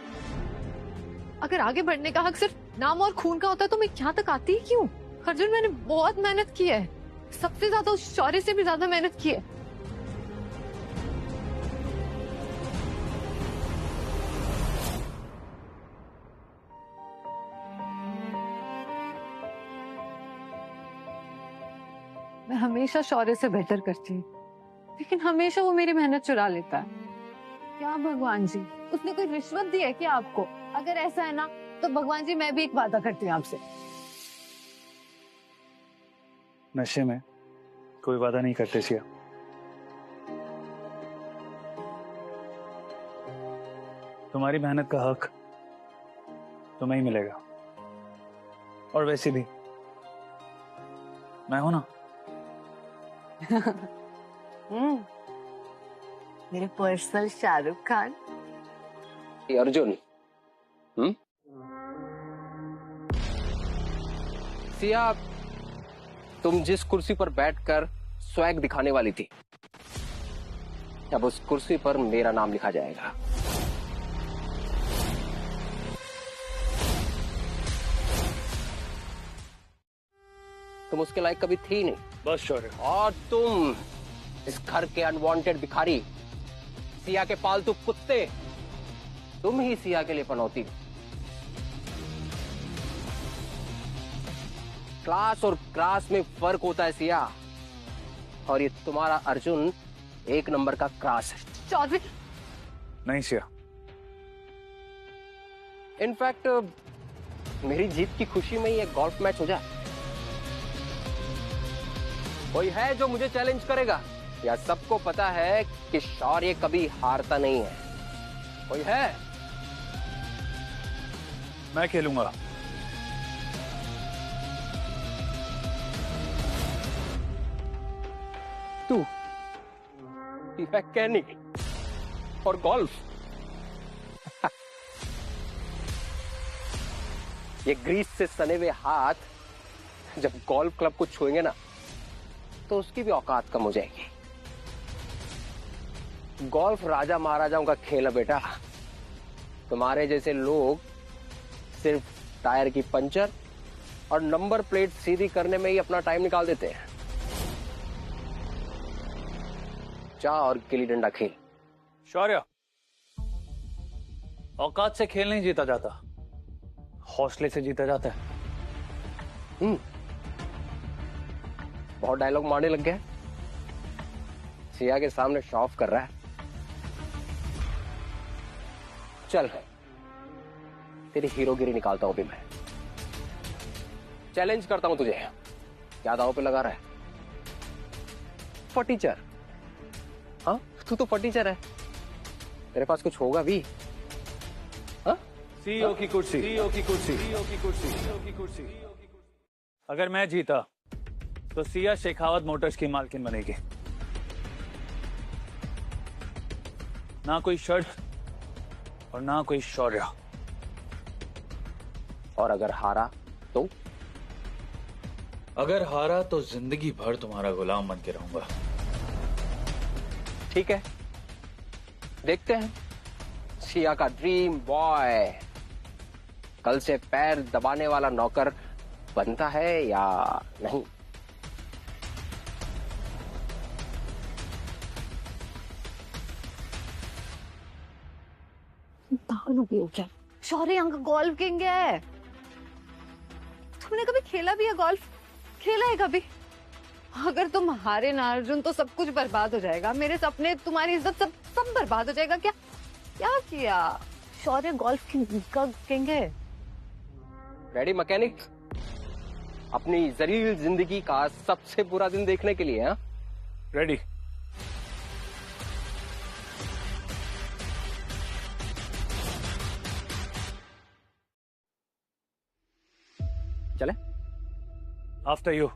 अगर आगे बढ़ने का हक सिर्फ नाम और खून का होता तो मैं यहाँ तक आती ही क्यों? अर्जुन, मैंने बहुत मेहनत की है, सबसे ज्यादा उस शौर्य से भी ज्यादा मेहनत की है। मैं हमेशा शौर्य से बेहतर करती हूँ, लेकिन हमेशा वो मेरी मेहनत चुरा लेता है। क्या भगवान जी, उसने कोई रिश्वत दी है क्या आपको? अगर ऐसा है ना तो भगवान जी मैं भी एक वादा करती हूँ आपसे। नशे में कोई वादा नहीं करते सिया। तुम्हारी मेहनत का हक तुम्हें ही मिलेगा, और वैसे भी मैं हूं ना। मेरे पर्सनल शाहरुख खान। अर्जुन, सिया, तुम जिस कुर्सी पर बैठकर स्वैग दिखाने वाली थी, अब उस कुर्सी पर मेरा नाम लिखा जाएगा। तुम उसके लायक कभी थी नहीं। बस शौर्य। और तुम इस घर के अनवांटेड भिखारी, सिया के पालतू कुत्ते, तुम ही सिया के लिए पनौती हो। क्लास और क्रास में फर्क होता है सिया, और ये तुम्हारा अर्जुन एक नंबर का क्रास है। चौधरी। नहीं सिया। इनफैक्ट मेरी जीत की खुशी में ही एक गोल्फ मैच हो जाए। कोई है जो मुझे चैलेंज करेगा? या सबको पता है कि शौर्य कभी हारता नहीं है? कोई है? मैं खेलूंगा। तू मैकेनिक और गोल्फ? ये ग्रीस से सने हुए हाथ जब गोल्फ क्लब को छुएंगे ना, तो उसकी भी औकात कम हो जाएगी। गोल्फ राजा महाराजाओं का खेल है बेटा। तुम्हारे जैसे लोग सिर्फ टायर की पंचर और नंबर प्लेट सीधी करने में ही अपना टाइम निकाल देते हैं। जा और गिल्ली डंडा खेल। शौर्य, औकात से खेल नहीं जीता जाता, हौसले से जीता जाता है। बहुत डायलॉग मारने लग गया। सिया के सामने शो ऑफ कर रहा है। चल तेरी हीरोगिरी निकालता हूं भी मैं। चैलेंज करता हूं तुझे। क्या दांव पे लगा रहा है? फटीचर। हाँ, तू तो फटीचर है। तेरे पास कुछ होगा भी? हाँ? सीईओ की कुर्सी, सीईओ की कुर्सी, सीईओ की कुर्सी, सीईओ की कुर्सी। अगर मैं जीता तो सिया शेखावत मोटर्स की मालकिन बनेगी। ना कोई शर्त और ना कोई शौर्य। और अगर हारा तो? अगर हारा तो जिंदगी भर तुम्हारा गुलाम बन के रहूंगा। ठीक है, देखते हैं सिया का ड्रीम बॉय कल से पैर दबाने वाला नौकर बनता है या नहीं। पागल हो गई हो क्या? शौर्य यहाँ का गोल्फ किंग है। तुमने कभी खेला भी है गोल्फ? खेला है कभी? अगर तुम हारे ना अर्जुन तो सब कुछ बर्बाद हो जाएगा। मेरे सपने, तुम्हारी इज्जत, सब बर्बाद हो जाएगा। क्या क्या किया? शौर्य गोल्फ का किंग है। Ready mechanic? अपनी जलील जिंदगी का सबसे बुरा दिन देखने के लिए? हाँ, रेडी। चले? After you.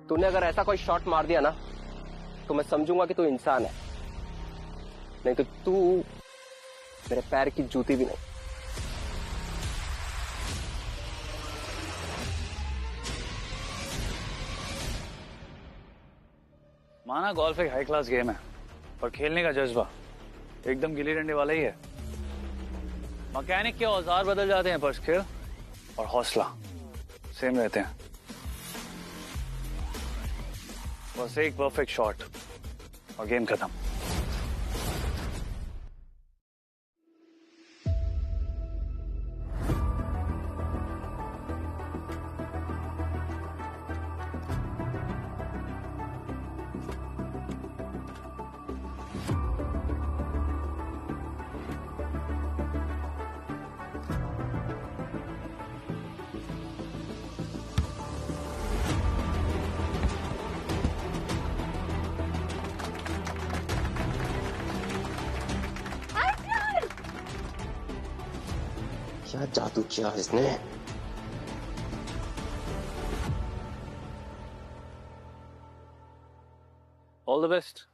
तूने अगर ऐसा कोई शॉट मार दिया ना तो मैं समझूंगा कि तू इंसान है, नहीं तो तू मेरे पैर की जूती भी नहीं। माना गोल्फ एक हाई क्लास गेम है, पर खेलने का जज्बा एकदम गिल्ली डंडे वाला ही है। मैकेनिक के औजार बदल जाते हैं पर स्किल और हौसला सेम रहते हैं। बस एक परफेक्ट शॉट और गेम खत्म। क्या जादू किया इसने? All the best.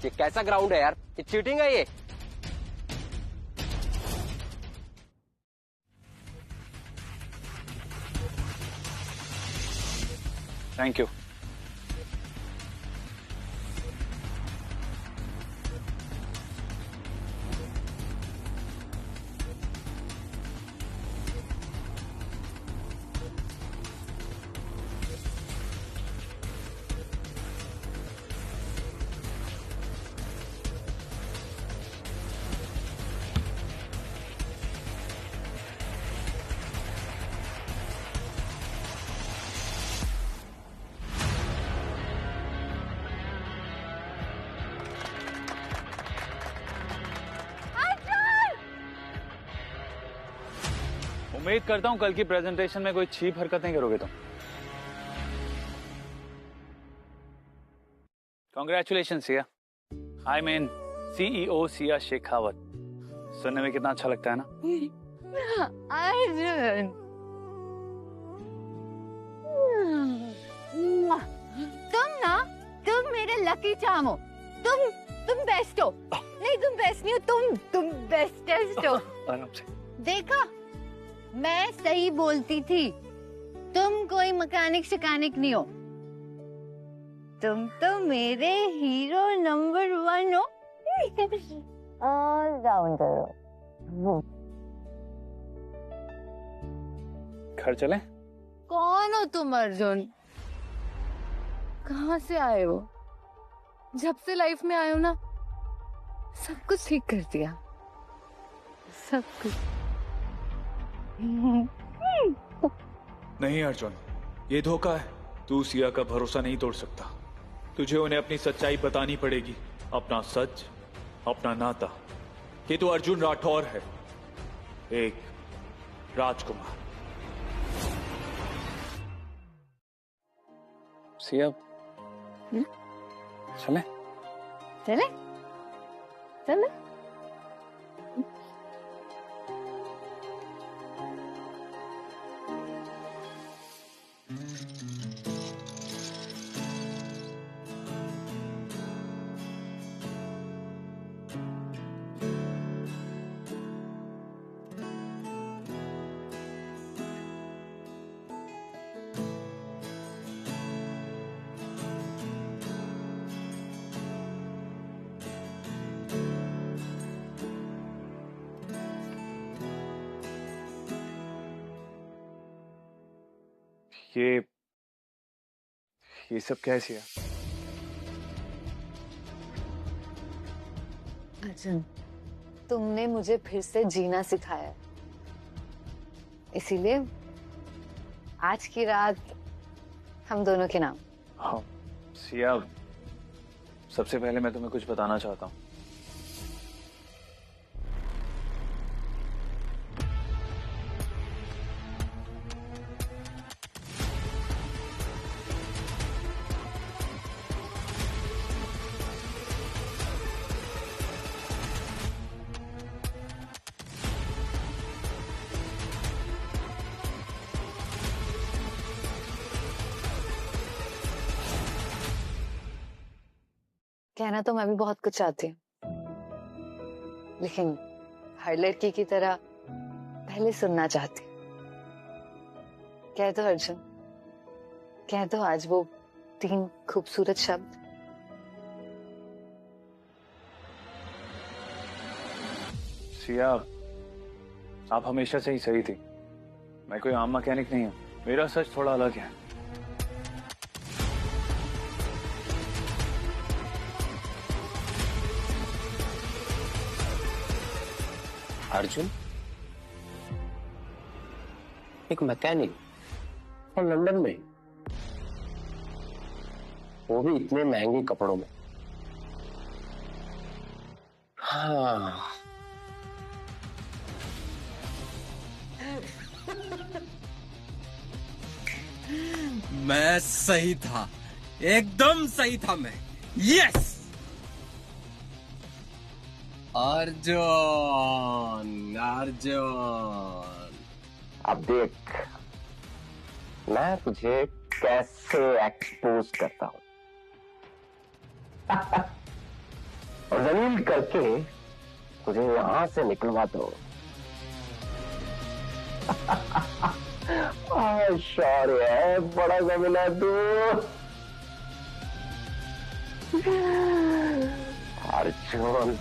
ये कैसा ग्राउंड है यार? ये चीटिंग है ये। Thank you. उम्मीद करता हूं कल की प्रेजेंटेशन में कोई चीप हरकत नहीं करोगे तुम। Congratulation Siya. I mean CEO Siya Shekhawat. सुनने में कितना अच्छा लगता है ना? अर्जुन, तुम मेरे लकी चार्म हो। तुम बेस्ट हो। नहीं, तुम बेस्ट नहीं हो, तुम बेस्टेस्ट हो। आराम से। देखा, मैं सही बोलती थी। तुम कोई मैकेनिक शिकानिक नहीं हो, तुम तो मेरे हीरो नंबर 1 हो। ऑलराउंडर हो। घर चले? कौन हो तुम अर्जुन? कहाँ से आए हो? जब से लाइफ में आए हो ना, सब कुछ ठीक कर दिया, सब कुछ। नहीं अर्जुन, ये धोखा है। तू सिया का भरोसा नहीं तोड़ सकता। तुझे उन्हें अपनी सच्चाई बतानी पड़ेगी, अपना सच, अपना नाता, कि तू अर्जुन राठौर है, एक राजकुमार। सिया, चले? चले? चले? ये सब कैसे है? अर्जुन, तुमने मुझे फिर से जीना सिखाया, इसीलिए आज की रात हम दोनों के नाम। हाँ सिया, सबसे पहले मैं तुम्हें कुछ बताना चाहता हूँ। कहना तो मैं भी बहुत कुछ चाहती हूँ, लेकिन हर लड़की की तरह पहले सुनना चाहती हूँ। कह दो अर्जुन, कह दो आज वो 3 खूबसूरत शब्द। सिया, आप हमेशा से ही सही थी। मैं कोई आम मैकेनिक नहीं हूँ, मेरा सच थोड़ा अलग है। अर्जुन, एक मैकेनिक और लंदन में, वो भी इतने महंगे कपड़ों में। हाँ, मैं सही था, एकदम सही था मैं। यस अर्जुन, अर्जुन, अब देख मैं तुझे कैसे एक्सपोज करता हूं। और जमीन करके तुझे यहां से निकलवा दो। शौर्य है, बड़ा जमीना तू। अर्जुन,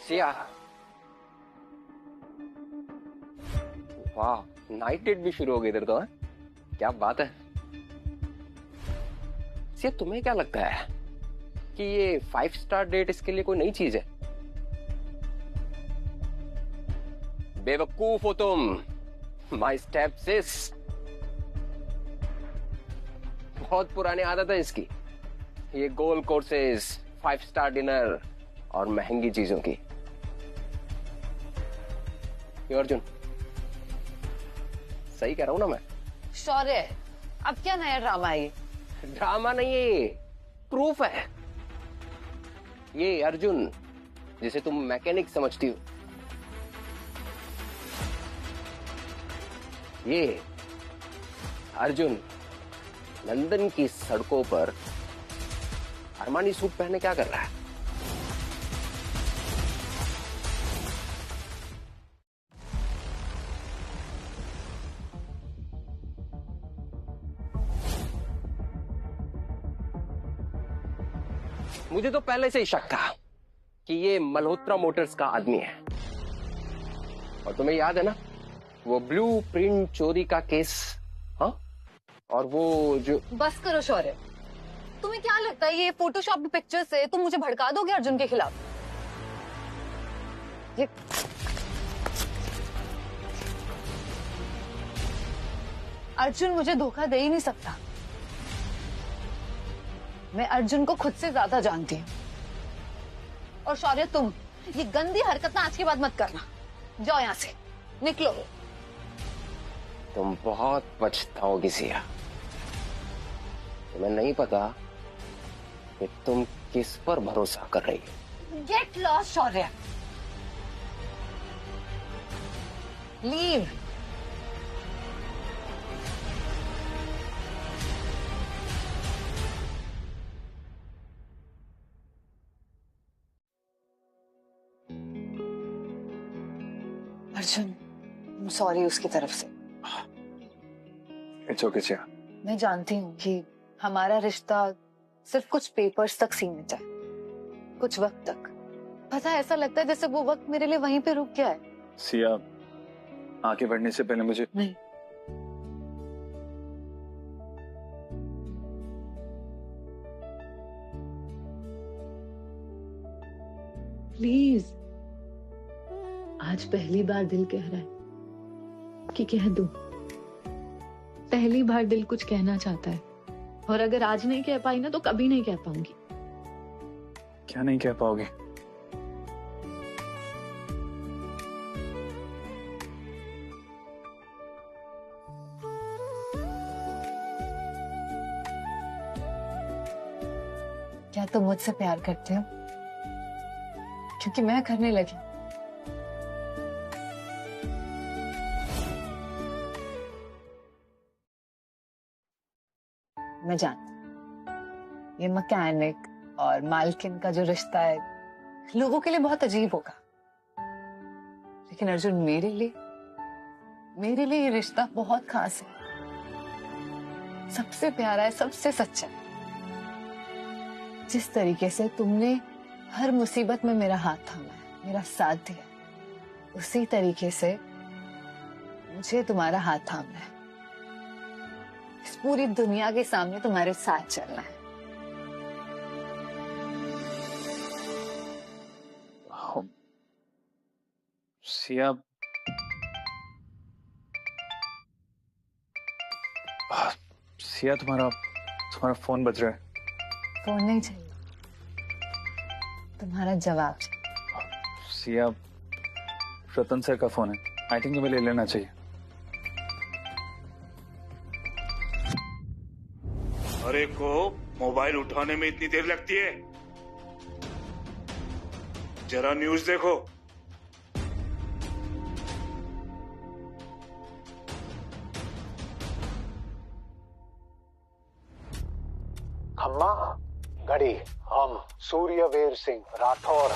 सिया, वाह, नाइट डेट भी शुरू हो गई इधर तो है? क्या बात है। सिया, तुम्हें क्या लगता है कि ये 5 स्टार डेट इसके लिए कोई नई चीज है? बेवकूफ हो तुम। माई स्टेप सिस, बहुत पुरानी आदत है इसकी, ये गोल कोर्सेज, 5 स्टार डिनर और महंगी चीजों की। अर्जुन, सही कह रहा हूं ना मैं? शौर्य, अब क्या नया ड्रामा है ये? ड्रामा नहीं है ये, प्रूफ है। ये अर्जुन जिसे तुम मैकेनिक समझती हो, ये अर्जुन लंदन की सड़कों पर अरमानी सूट पहने क्या कर रहा है? मुझे तो पहले से ही शक था कि ये मल्होत्रा मोटर्स का आदमी है। और तुम्हें याद है ना वो ब्लू प्रिंट चोरी का केस? हाँ, और वो जो... बस करो शौर्य, तुम्हें क्या लगता है ये फोटोशॉप पिक्चर से तुम मुझे भड़का दोगे अर्जुन के खिलाफ? ये अर्जुन मुझे धोखा दे ही नहीं सकता। मैं अर्जुन को खुद से ज्यादा जानती हूँ। और शौर्य, तुम ये गंदी हरकत ना आज के बाद मत करना। जाओ यहाँ से, निकलो। तुम बहुत पछताओगी सिया। तुम्हें नहीं पता कि तुम किस पर भरोसा कर रही हो। गेट लॉस्ट शौर्य, लीव। अर्जुन, सॉरी उसकी तरफ से। It's okay Siya. मैं जानती हूँ कि हमारा रिश्ता सिर्फ कुछ पेपर्स तक सीमित है, कुछ वक्त तक। पता है, ऐसा लगता है जैसे वो वक्त मेरे लिए वहीं पे रुक गया है। सिया, आगे बढ़ने से पहले मुझे... नहीं, प्लीज, आज पहली बार दिल कह रहा है कि कह दो। पहली बार दिल कुछ कहना चाहता है, और अगर आज नहीं कह पाई ना तो कभी नहीं कह पाऊंगी। क्या नहीं कह पाओगे? क्या तुम मुझसे प्यार करते हो? क्योंकि मैं करने लगी। मैं जानती, ये मैकेनिक और मालकिन का जो रिश्ता है लोगों के लिए बहुत अजीब होगा, लेकिन अर्जुन मेरे लिए ये रिश्ता बहुत खास है, सबसे प्यारा है, सबसे सच्चा है। जिस तरीके से तुमने हर मुसीबत में मेरा हाथ थामा है, मेरा साथ दिया, उसी तरीके से मुझे तुम्हारा हाथ थामना है, इस पूरी दुनिया के सामने तुम्हारे साथ चलना है। सिया, सिया तुम्हारा फोन बज रहा है। फोन नहीं चाहिए, तुम्हारा जवाब चाहिए। सिया, रतन सर का फोन है, आई थिंक तुम्हें ले लेना चाहिए। अरे को मोबाइल उठाने में इतनी देर लगती है? जरा न्यूज देखो। खम्मा घड़ी, हम सूर्यवीर सिंह राठौर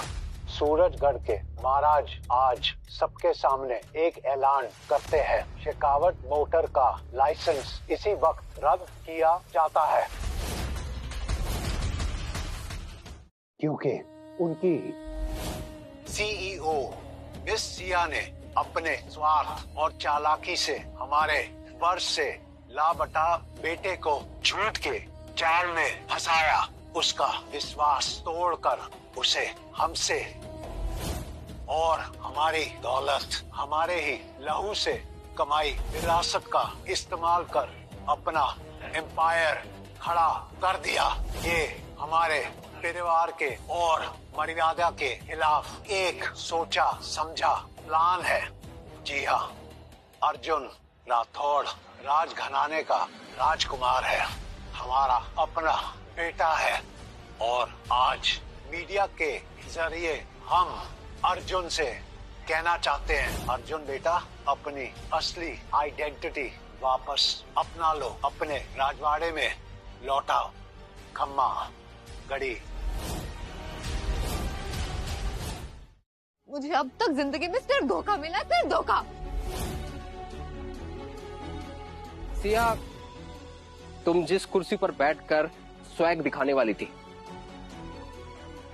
सूरजगढ़ के महाराज आज सबके सामने एक ऐलान करते हैं। शेखावत मोटर का लाइसेंस इसी वक्त रद्द किया जाता है, क्योंकि उनकी सीईओ मिस सिया ने अपने स्वार्थ और चालाकी से हमारे वर्ष से लापता बेटे को झूठ के जाल में फंसाया, उसका विश्वास तोड़कर उसे हमसे और हमारी दौलत, हमारे ही लहू से कमाई विरासत का इस्तेमाल कर अपना एम्पायर खड़ा कर दिया। ये हमारे परिवार के और मर्यादा के खिलाफ एक सोचा समझा प्लान है। जी हाँ, अर्जुन राठौड़ राजघराने का राजकुमार है, हमारा अपना बेटा है, और आज मीडिया के जरिए हम अर्जुन से कहना चाहते हैं, अर्जुन बेटा अपनी असली आइडेंटिटी वापस अपना लो, अपने राजवाड़े में लौटाओ। खम्मा घड़ी। मुझे अब तक जिंदगी में सिर्फ धोखा मिला, सिर्फ धोखा। सिया, तुम जिस कुर्सी पर बैठकर स्वैग दिखाने वाली थी,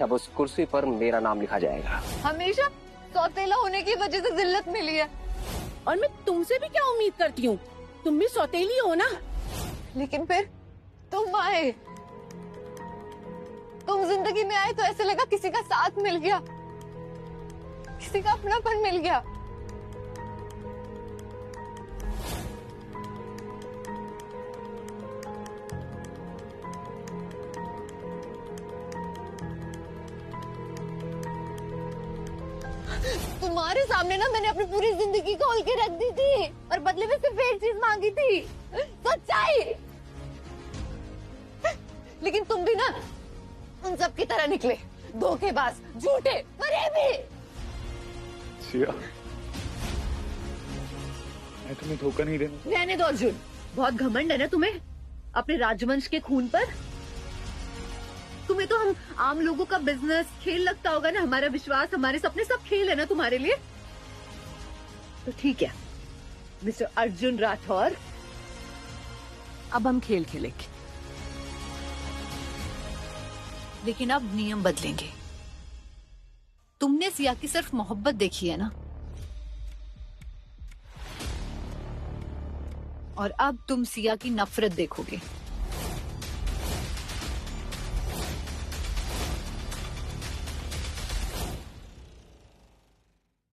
अब उस कुर्सी पर मेरा नाम लिखा जाएगा। हमेशा सौतेला होने की वजह से जिल्लत मिली है, और मैं तुमसे भी क्या उम्मीद करती हूँ, तुम भी सौतेली हो ना। लेकिन फिर तुम आए, तुम जिंदगी में आए तो ऐसे लगा किसी का साथ मिल गया, किसी का अपनापन मिल गया। तुम्हारे सामने ना मैंने अपनी पूरी जिंदगी खोल के रख दी थी, और बदले में सिर्फ एक चीज मांगी थी, सच्चाई। लेकिन तुम भी ना उन सब की तरह निकले, धोखेबाज, झूठे, फरेबी। सिया, मैं तुम्हें धोखा नहीं देना। रहने दो अर्जुन, बहुत घमंड है ना तुम्हें अपने राजवंश के खून पर। तुम्हें तो हम आम लोगों का बिजनेस खेल लगता होगा ना, हमारा विश्वास, हमारे सपने सब खेल है ना तुम्हारे लिए। तो ठीक है मिस्टर अर्जुन राठौर, अब हम खेल खेलेंगे, लेकिन अब नियम बदलेंगे। तुमने सिया की सिर्फ मोहब्बत देखी है ना, और अब तुम सिया की नफरत देखोगे।